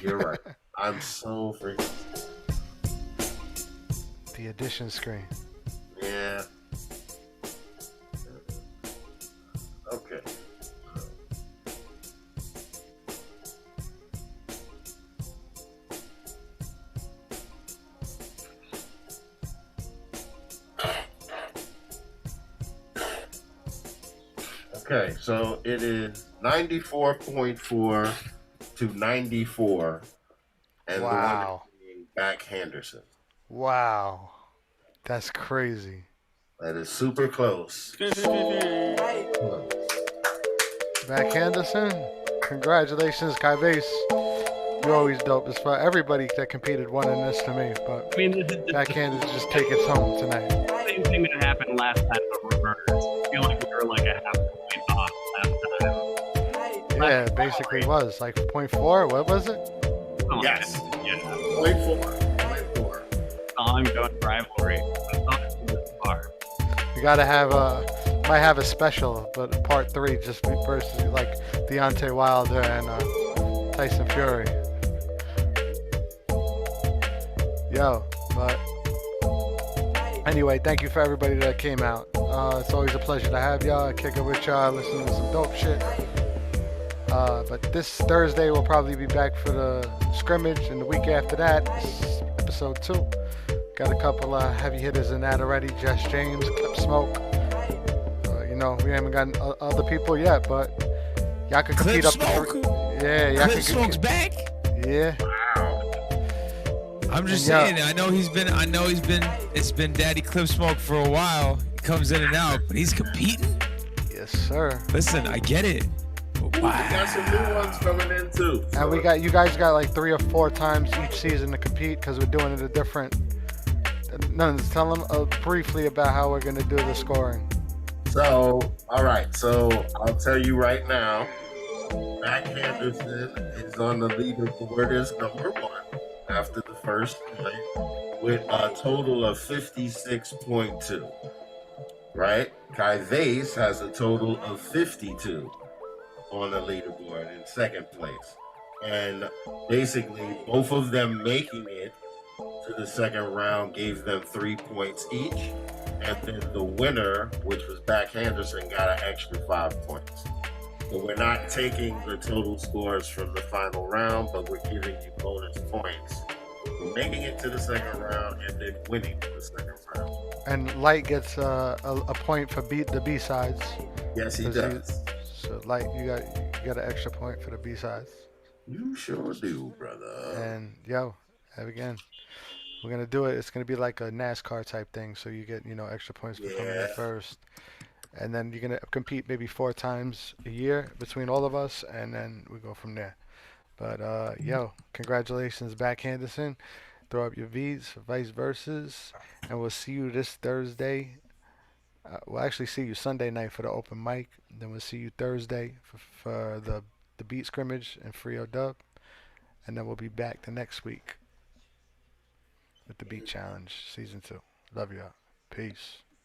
you're right. I'm so freaking. The addition screen. Yeah. Okay. Okay, so it is 94.4 to 94, and the one being Back Henderson. Wow, that's crazy. That is super close. Back Henderson, congratulations, Kai Base. You're always dope. It's for everybody that competed won in this to me, but Back Henderson just take it home tonight. Same thing that happened last time, but reversed. I feel like we were like a half point off last time. Yeah, it basically was like 0.4. What was it? Oh, yes. Yeah. 0.4. Ongoing rivalry. We gotta have might have a special, but part 3 just versus like Deontay Wilder and Tyson Fury. Yo, but anyway, thank you for everybody that came out. It's always a pleasure to have y'all. Kick it with y'all, listen to some dope shit. But this Thursday we'll probably be back for the scrimmage, and the week after that, episode 2. Got a couple of heavy hitters in that already. Jess James, Clip Smoke. You know, we haven't gotten other people yet, but y'all can compete up to y'all Clip Smoke's back. Yeah. Wow. I'm just saying. I know he's been. It's been Daddy Clip Smoke for a while. He comes in and out, but he's competing. Yes, sir. Listen, I get it. But wow. We got some new ones coming in too. And you guys got like 3 or 4 times each season to compete because we're doing it a different. Nuns, tell them briefly about how we're gonna do the scoring. So, all right. So I'll tell you right now. Back Henderson is on the leaderboard as number 1 after the first point with a total of 56.2. Right? Kai Vase has a total of 52 on the leaderboard in second place. And basically, both of them making it to the second round gave them 3 points each. And then the winner, which was Back Henderson, got an extra 5 points. So we're not taking the total scores from the final round, but we're giving you bonus points for making it to the second round and then winning the second round. And Light gets a point for the B-sides. Yes, he does. So Light, you got an extra point for the B-sides. You sure do, brother. And again, we're gonna do it. It's gonna be like a NASCAR type thing. So you get extra points for coming in first. And then you're going to compete maybe 4 times a year between all of us, and then we go from there. But, congratulations, Back Henderson. Throw up your V's for vice versus, and we'll see you this Thursday. We'll actually see you Sunday night for the open mic. Then we'll see you Thursday for the beat scrimmage and free EODUB. And then we'll be back the next week with the beat challenge, season 2. Love y'all. Peace.